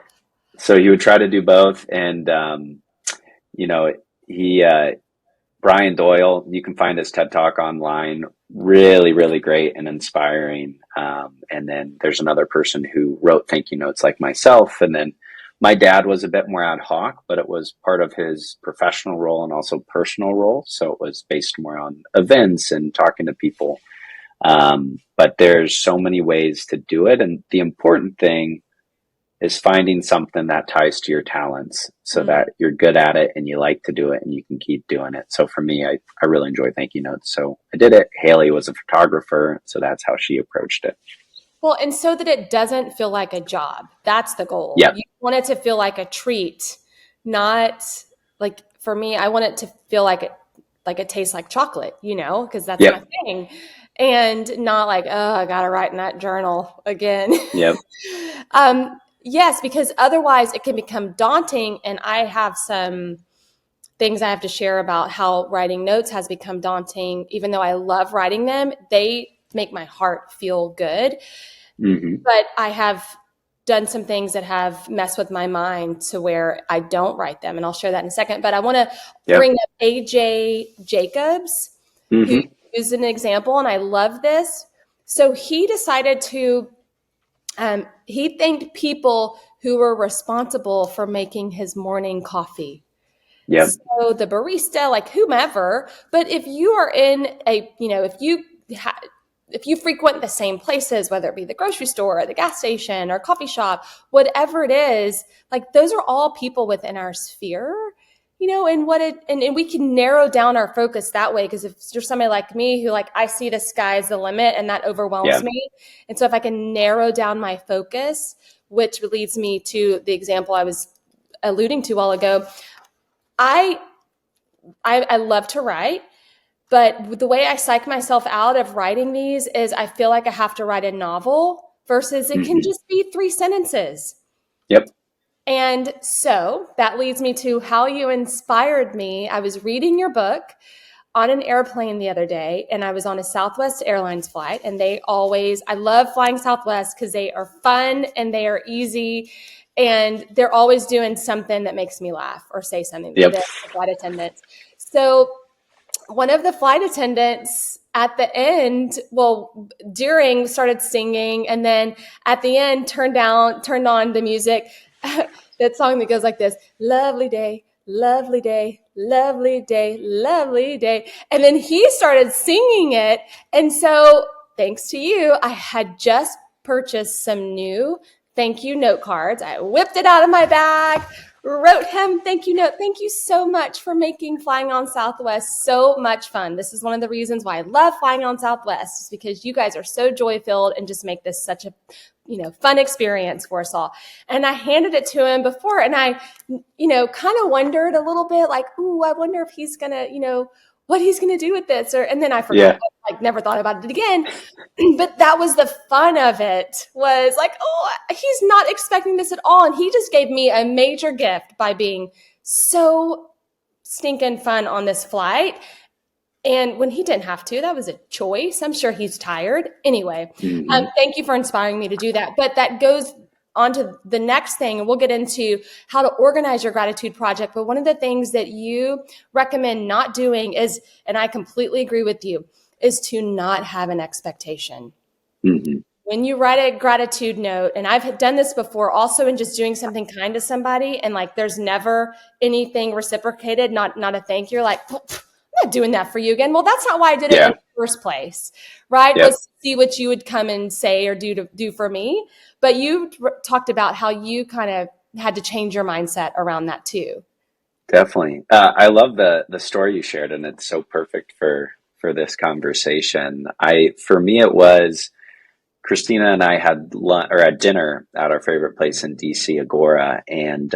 So he would try to do both. And, you know, he, Brian Doyle, you can find his TED Talk online. Really, really great and inspiring. And then there's another person who wrote thank you notes like myself. And then my dad was a bit more ad hoc, but it was part of his professional role and also personal role. So it was based more on events and talking to people. But there's so many ways to do it. And the important thing is finding something that ties to your talents so Mm. that you're good at it and you like to do it and you can keep doing it. So for me, I really enjoy thank you notes. So I did it. Haley was a photographer, so that's how she approached it. Well, and so that it doesn't feel like a job. That's the goal. Yep. You want it to feel like a treat, not like for me, I want it to feel like it tastes like chocolate, because that's my Yep. thing. And not like, oh, I gotta write in that journal again. Yep. Yes, because otherwise it can become daunting. And I have some things I have to share about how writing notes has become daunting. Even though I love writing them, they make my heart feel good. Mm-hmm. But I have done some things that have messed with my mind to where I don't write them. And I'll share that in a second. But I want to Yep. bring up AJ Jacobs, who Mm-hmm. is an example. And I love this. So he decided to, he thanked people who were responsible for making his morning coffee. Yep. So the barista, like whomever, but if you are in a, if you frequent the same places, whether it be the grocery store or the gas station or coffee shop, whatever it is, like those are all people within our sphere, and we can narrow down our focus that way. Because if you're somebody like me who like, I see the sky's the limit and that overwhelms Yep. me. And so if I can narrow down my focus, which leads me to the example I was alluding to a while ago, I love to write, but the way I psych myself out of writing these is I feel like I have to write a novel versus it can Mm-hmm. just be 3 sentences. Yep. And so that leads me to how you inspired me. I was reading your book on an airplane the other day, and I was on a Southwest Airlines flight, and I love flying Southwest because they are fun and they are easy. And they're always doing something that makes me laugh or say something, Yep. the flight attendants. So one of the flight attendants at the end, during started singing, and then at the end turned on the music, that song that goes like this: lovely day, lovely day, lovely day, lovely day. And then he started singing it. And so thanks to you, I had just purchased some new thank you note cards. I whipped it out of my bag, wrote him thank you note. Thank you so much for making flying on Southwest so much fun. This is one of the reasons why I love flying on Southwest, is because you guys are so joy filled and just make this such a fun experience for us all. And I handed it to him before, and I kind of wondered a little bit like, ooh, I wonder if he's gonna what he's gonna do with this, and then I forgot. Yeah. Like never thought about it again. But that was the fun of it, was like, oh, he's not expecting this at all. And he just gave me a major gift by being so stinking fun on this flight. And when he didn't have to, that was a choice. I'm sure he's tired. Anyway, Mm-hmm. thank you for inspiring me to do that. But that goes on to the next thing, and we'll get into how to organize your gratitude project. But one of the things that you recommend not doing is, and I completely agree with you, is to not have an expectation. Mm-hmm. When you write a gratitude note, and I've done this before also in just doing something kind to somebody, and like there's never anything reciprocated, not a thank you. You're like, I'm not doing that for you again. Well, that's not why I did it in the first place, right? Yep. Was to see what you would come and say or do for me. But you talked about how you kind of had to change your mindset around that too. Definitely. I love the story you shared, and it's so perfect for this conversation. For me, it was Christina and I had lunch or had dinner at our favorite place in DC, Agora, and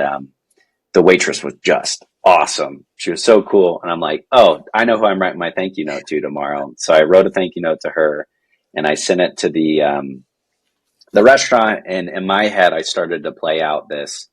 the waitress was just awesome. She was so cool, and I'm like, oh, I know who I'm writing my thank you note to tomorrow. So I wrote a thank you note to her, and I sent it to the restaurant. And in my head, I started to play out this.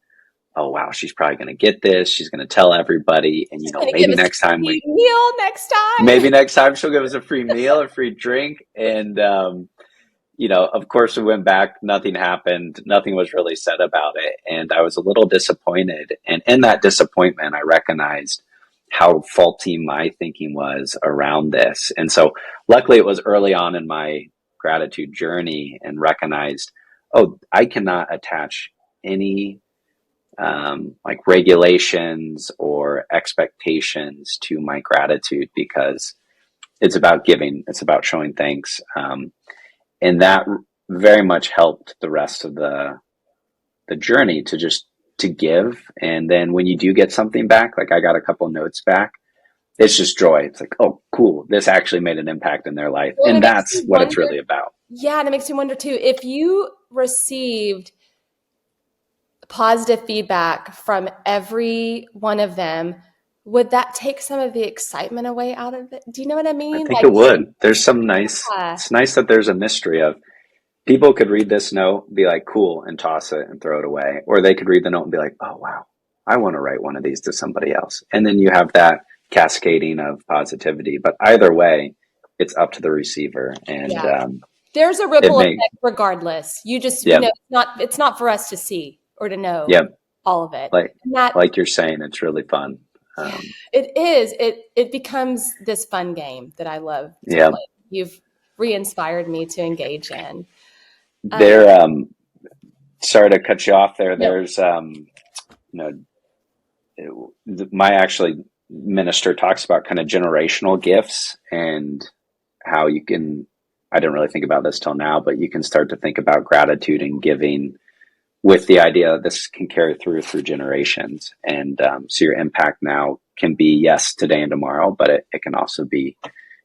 Oh wow, she's probably going to get this. She's going to tell everybody, and She's going to give us a free meal next time. maybe next time she'll give us a free meal, a free drink, and of course, we went back, nothing happened, nothing was really said about it. And I was a little disappointed. And in that disappointment, I recognized how faulty my thinking was around this. And so, luckily, it was early on in my gratitude journey and recognized, oh, I cannot attach any like regulations or expectations to my gratitude because it's about giving, it's about showing thanks. And that very much helped the rest of the journey to give. And then when you do get something back, like I got a couple notes back, it's just joy. It's like, oh, cool, this actually made an impact in their life. Well, And that's what it's really about. Yeah, and it makes me wonder too, if you received positive feedback from every one of them, would that take some of the excitement away out of it? Do you know what I I mean? think Like, it would. There's some nice, yeah. it's nice that there's a mystery of people could read this note, be like, cool, and toss it and throw it away. Or they could read the note and be like, oh, wow, I want to write one of these to somebody else. And then you have that cascading of positivity. But either way, it's up to the receiver. And Yeah. There's a ripple effect regardless. You just, yeah, it's not for us to see or to know yeah, all of it. like you're saying, it's really fun. Yeah, it is. It becomes this fun game that I love to Yeah. play. You've re-inspired me to engage in. There, sorry to cut you off there. No. There's, my actually minister talks about kind of generational gifts and how you can, I didn't really think about this till now, but you can start to think about gratitude and giving with the idea that this can carry through generations. And so your impact now can be, yes, today and tomorrow, but it can also be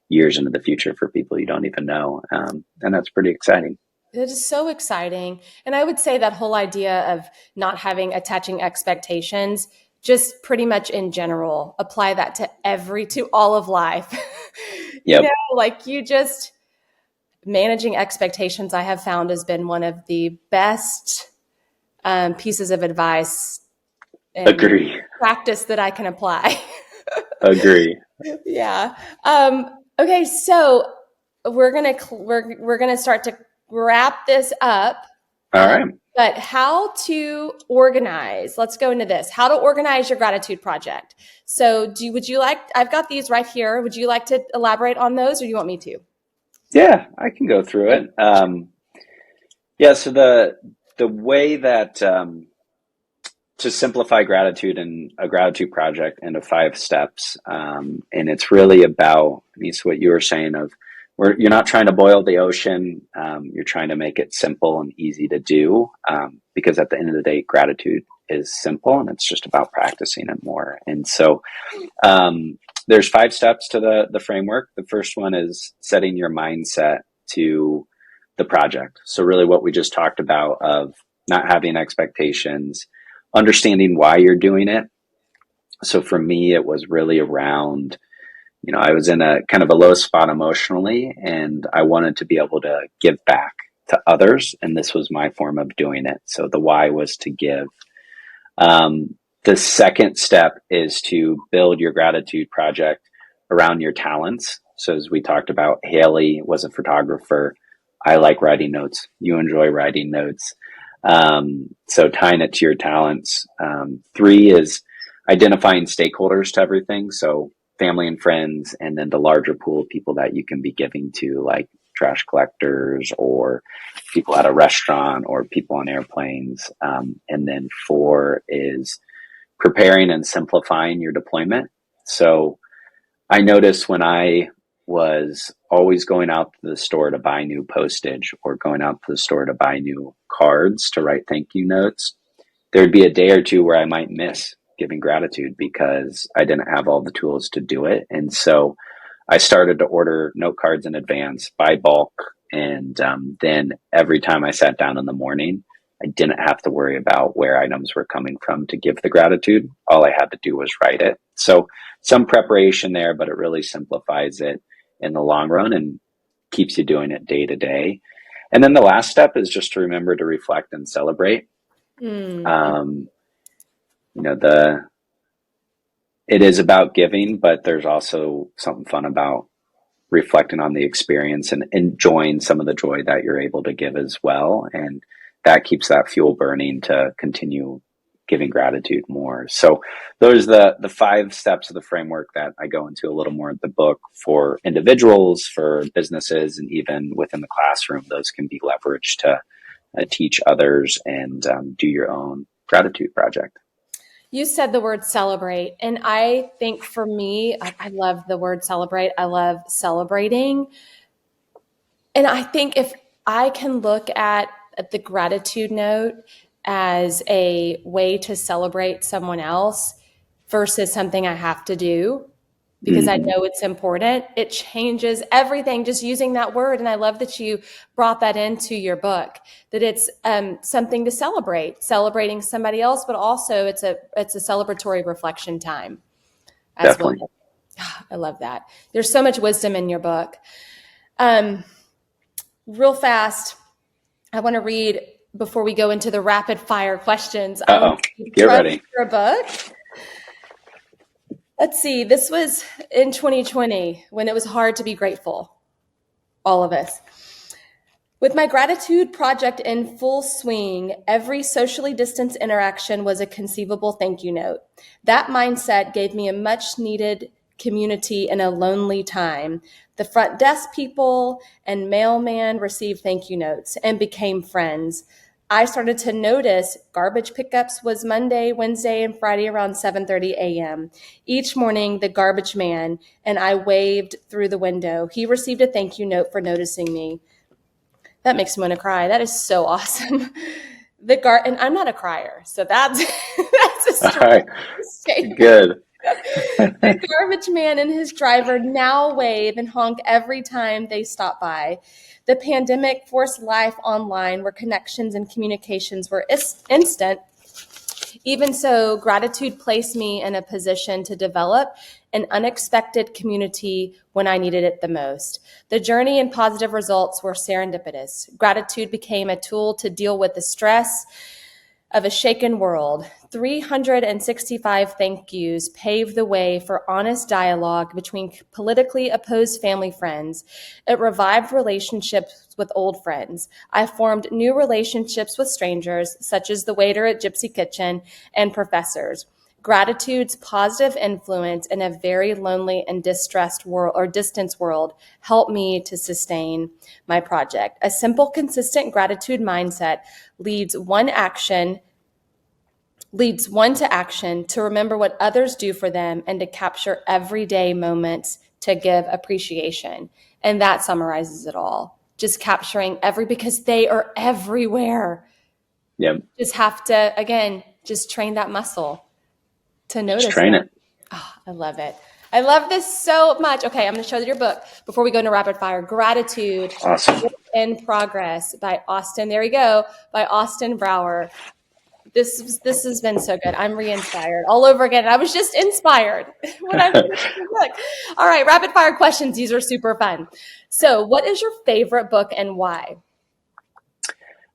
years into the future for people you don't even know. And that's pretty exciting. It is so exciting. And I would say that whole idea of not attaching expectations, just pretty much in general, apply that to all of life. Yep. Like managing expectations, I have found has been one of the best pieces of advice and Agree. practice that I can apply. Agree. Yeah. Okay. So we're gonna start to wrap this up. All right. But how to organize? Let's go into this. How to organize your gratitude project. So, would you like? I've got these right here. Would you like to elaborate on those, or do you want me to? Yeah, I can go through it. Yeah. So the way that to simplify gratitude and a gratitude project into 5 steps, and it's really about, I mean, it's what you were saying of where you're not trying to boil the ocean, you're trying to make it simple and easy to do, because at the end of the day, gratitude is simple and it's just about practicing it more. And so there's 5 steps to the framework. The first one is setting your mindset to the project. So really what we just talked about of not having expectations, understanding why you're doing it. So for me, it was really around, I was in a kind of a low spot emotionally, and I wanted to be able to give back to others. And this was my form of doing it. So the why was to give. The second step is to build your gratitude project around your talents. So as we talked about, Haley was a photographer. I like writing notes. You enjoy writing notes. So tying it to your talents. Three is identifying stakeholders to everything. So family and friends, and then the larger pool of people that you can be giving to, like trash collectors or people at a restaurant or people on airplanes. And then four is preparing and simplifying your deployment. So I noticed when I was always going out to the store to buy new postage or going out to the store to buy new cards to write thank you notes, there'd be a day or two where I might miss giving gratitude because I didn't have all the tools to do it. And so I started to order note cards in advance, buy bulk. And then every time I sat down in the morning, I didn't have to worry about where items were coming from to give the gratitude. All I had to do was write it. So some preparation there, but it really simplifies it in the long run and keeps you doing it day to day. And then the last step is just to remember to reflect and celebrate. Mm. Um, you know, it is about giving, but there's also something fun about reflecting on the experience and enjoying some of the joy that you're able to give as well. And that keeps that fuel burning to continue giving gratitude more. So those are the five steps of the framework that I go into a little more in the book for individuals, for businesses, and even within the classroom. Those can be leveraged to teach others and do your own gratitude project. You said the word celebrate. And I think for me, I love the word celebrate. I love celebrating. And I think if I can look at the gratitude note as a way to celebrate someone else versus something I have to do, because I Mm-hmm. know it's important, it changes everything just using that word. And I love that you brought that into your book, that it's something to celebrate, celebrating somebody else, but also it's a celebratory reflection time as well. Definitely. I love that. There's so much wisdom in your book. Um, Real fast, I want to read before we go into the rapid fire questions. I want Uh-oh. to Get trust ready. your book. Let's see. This was in 2020 when it was hard to be grateful. All of us. With my gratitude project in full swing, every socially distanced interaction was a conceivable thank you note. That mindset gave me a much needed community in a lonely time. The front desk people and mailman received thank you notes and became friends. I started to notice garbage pickups was Monday, Wednesday, and Friday around 7:30 a.m. Each morning, the garbage man and I waved through the window. He received a thank you note for noticing me. That makes me want to cry. That is so awesome. And I'm not a crier, so that's that's a All strong right. statement. Good. The garbage man and his driver now wave and honk every time they stop by. The pandemic forced life online where connections and communications were instant. Even so, gratitude placed me in a position to develop an unexpected community when I needed it the most. The journey and positive results were serendipitous. Gratitude became a tool to deal with the stress of a shaken world. 365 thank yous paved the way for honest dialogue between politically opposed family friends. It revived relationships with old friends. I formed new relationships with strangers, such as the waiter at Gypsy Kitchen and professors. Gratitude's positive influence in a very lonely and distressed world or distance world helped me to sustain my project. A simple, consistent gratitude mindset leads one action leads one to action, to remember what others do for them, and to capture everyday moments to give appreciation. And that summarizes it all. Just capturing because they are everywhere. Yep. Just have to, again, just train that muscle to Just notice train them. it. Oh, I love it. I love this so much. Okay, I'm going to show you your book before we go into rapid fire. Gratitude Awesome. in Progress by Austen. There we go, by Austen Brower. This has been so good. I'm re-inspired all over again. I was just inspired when I finished the book. All right, rapid fire questions. These are super fun. So, what is your favorite book and why?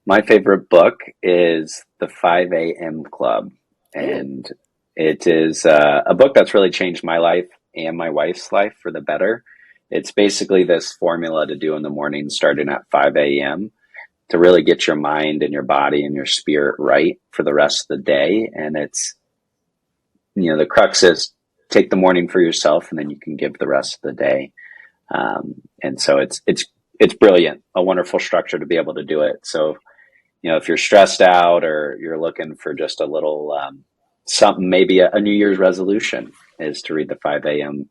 My favorite book is The 5 a.m. Club. Ooh, And it is a book that's really changed my life and my wife's life for the better. It's basically this formula to do in the morning starting at 5 a.m. to really get your mind and your body and your spirit right for the rest of the day. And it's, the crux is take the morning for yourself, and then you can give the rest of the day. And so it's brilliant, a wonderful structure to be able to do it. So, if you're stressed out or you're looking for just a little, something, maybe a New Year's resolution is to read the 5 a.m.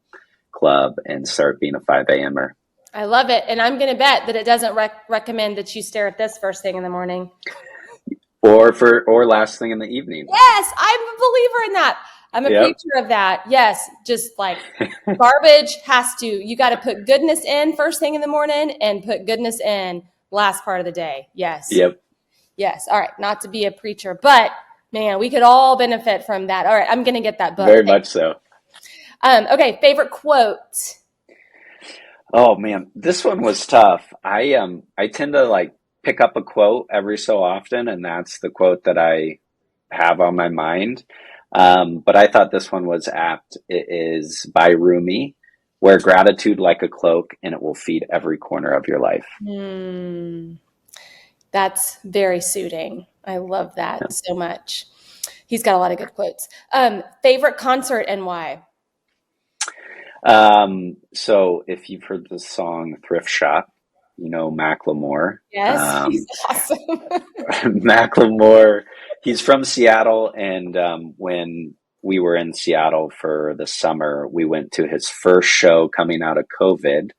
club and start being a 5 a.m.er. I love it. And I'm going to bet that it doesn't recommend that you stare at this first thing in the morning. Or last thing in the evening. Yes, I'm a believer in that. I'm a preacher of that. Yes, just like garbage you got to put goodness in first thing in the morning and put goodness in last part of the day. Yes. Yep. Yes. All right. Not to be a preacher, but man, we could all benefit from that. All right. I'm going to get that book. Very much so. Okay. Favorite quote. Oh man, this one was tough. I tend to pick up a quote every so often, and that's the quote that I have on my mind. But I thought this one was apt. It is by Rumi: "Wear gratitude like a cloak, and it will feed every corner of your life." That's very soothing. I love that so much. He's got a lot of good quotes. Favorite concert and why? So if you've heard the song Thrift Shop, Macklemore. Yes, he's awesome. Macklemore, he's from Seattle. And when we were in Seattle for the summer, we went to his first show coming out of COVID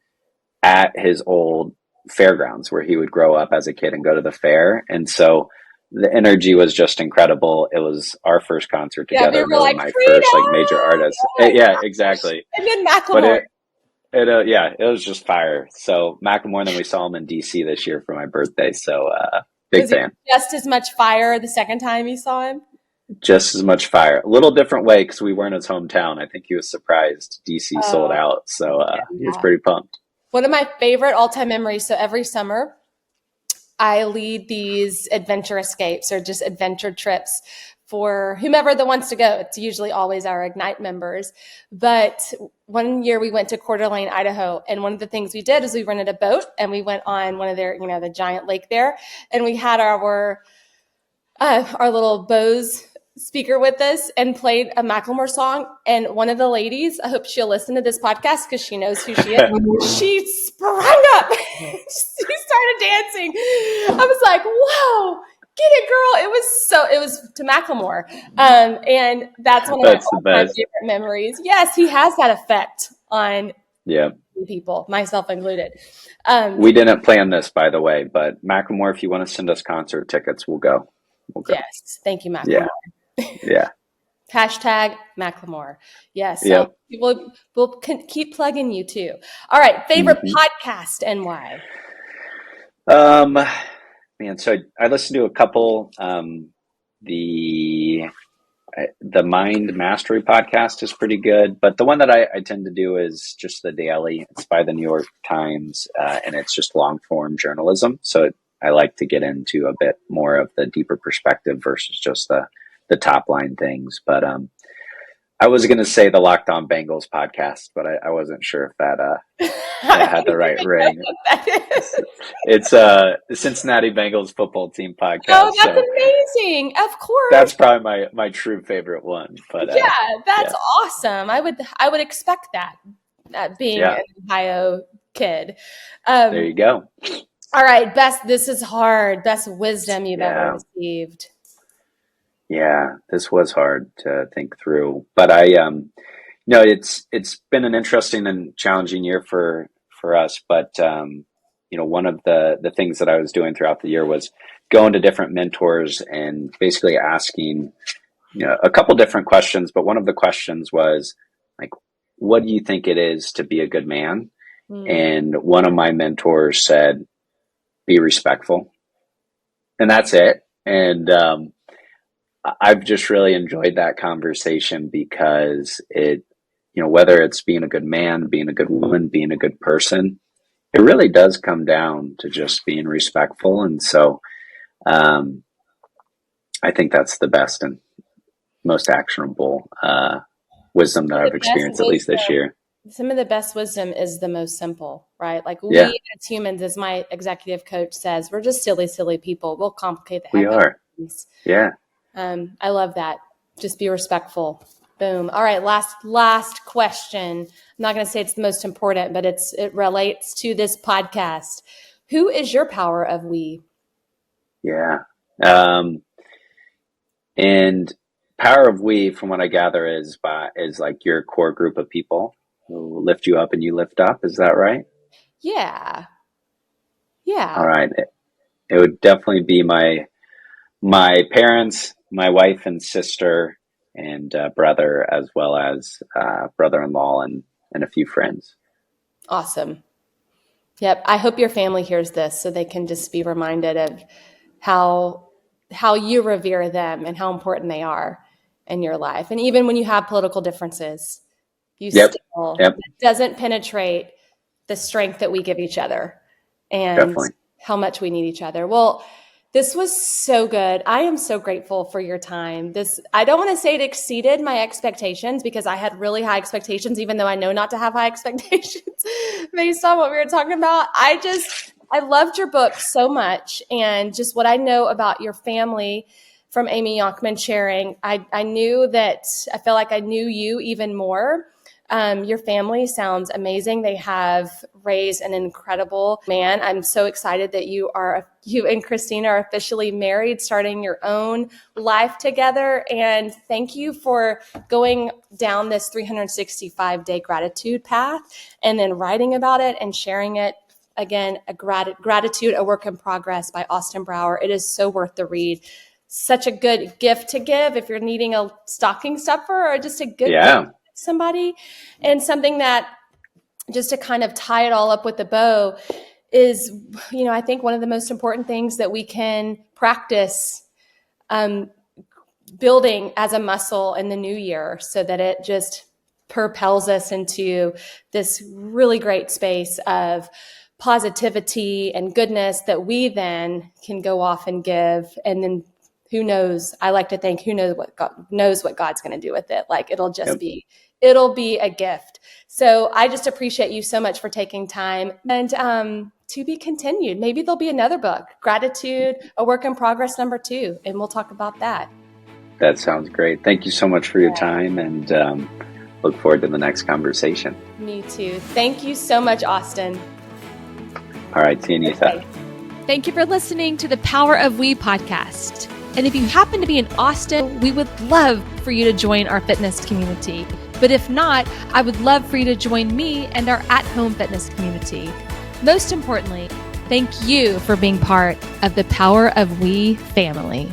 at his old fairgrounds where he would grow up as a kid and go to the fair. And so the energy was just incredible. It was our first concert together. Really my first major artist. Yeah, exactly. And then Macklemore. But it was just fire. So Macklemore, then we saw him in DC this year for my birthday. So big fan. Just as much fire the second time you saw him? Just as much fire. A little different way because we weren't his hometown. I think he was surprised DC sold out. So he was pretty pumped. One of my favorite all-time memories. So every summer, I lead these adventure escapes or just adventure trips for whomever that wants to go. It's usually always our Ignite members. But one year we went to Coeur d'Alene, Idaho. And one of the things we did is we rented a boat and we went on one of their, the giant lake there. And we had our little Bose speaker with us and played a Macklemore song. And one of the ladies, I hope she'll listen to this podcast because she knows who she is. She sprung up. She started dancing. I was like, whoa, get it, girl. It was to Macklemore. And that's one of my favorite memories. Yes, he has that effect on people, myself included. We didn't plan this, by the way, but Macklemore, if you want to send us concert tickets, we'll go. Yes. Thank you, Macklemore. Yeah. Hashtag Macklemore. Yes. So we'll keep plugging you too. All right. Favorite podcast and why? Man, so I listened to a couple. The Mind Mastery podcast is pretty good, but the one that I tend to do is just the daily. It's by the New York Times, and it's just long form journalism. So I like to get into a bit more of the deeper perspective versus just the top line things. But I was going to say the Locked On Bengals podcast, but I wasn't sure if that had the right ring. It's the Cincinnati Bengals football team podcast. Oh, that's amazing! Of course, that's probably my true favorite one. But that's awesome. I would expect that being an Ohio kid. There you go. All right, this is hard. Best wisdom you've ever received. Yeah, this was hard to think through, but it's been an interesting and challenging year for us. But one of the things that I was doing throughout the year was going to different mentors and basically asking, a couple different questions. But one of the questions was like, what do you think it is to be a good man? And one of my mentors said, be respectful. And that's it. And I've just really enjoyed that conversation because it, whether it's being a good man, being a good woman, being a good person, it really does come down to just being respectful. And so I think that's the best and most actionable wisdom that I've experienced, at least this year. some of the best wisdom is the most simple, right? Like Yeah, we as humans, as my executive coach says, we're just silly, silly people. We'll complicate the we heck out of are. things. Yeah. I love that. Just be respectful. Boom. All right. Last question. I'm not going to say it's the most important, but it relates to this podcast. Who is your power of we? Yeah. Um, and power of we, from what I gather, is like your core group of people who lift you up and you lift up. Is that right? Yeah. All Yeah. right. It would definitely be my parents, my wife and sister, and brother, as well as brother-in-law and a few friends. Awesome. Yep. I hope your family hears this so they can just be reminded of how how you revere them and how important they are in your life. And even when you have political differences, you Yep. still Yep. it doesn't penetrate the strength that we give each other and Definitely. how much we need each other. Well, this was so good. I am so grateful for your time. This I don't want to say it exceeded my expectations because I had really high expectations, even though I know not to have high expectations based on what we were talking about. I loved your book so much and just what I know about your family from Amy Yonkman sharing. I knew that I felt like I knew you even more. Your family sounds amazing. They have raised an incredible man. I'm so excited that you and Christina are officially married, starting your own life together. And thank you for going down this 365-day gratitude path and then writing about it and sharing it. Again, Gratitude, a Work in Progress by Austen Brower. It is so worth the read. Such a good gift to give if you're needing a stocking stuffer or just a good gift Yeah. to somebody. And something that, just to kind of tie it all up with a bow, is, I think one of the most important things that we can practice um, building as a muscle in the new year so that it just propels us into this really great space of positivity and goodness that we then can go off and give. And then who knows, I like to think, who knows what God's going to do with it. Like Yep. it'll be a gift. So I just appreciate you so much for taking time, and to be continued. Maybe there'll be another book, Gratitude, a Work in Progress #2, and we'll talk about that. That sounds great. Thank you so much for your time, and look forward to the next conversation. Me too. Thank you so much, Austen. All right, see you, Anita. Okay. Thank you for listening to the Power of We podcast. And if you happen to be in Austin, we would love for you to join our fitness community. But if not, I would love for you to join me and our at-home fitness community. Most importantly, thank you for being part of the Power of We family.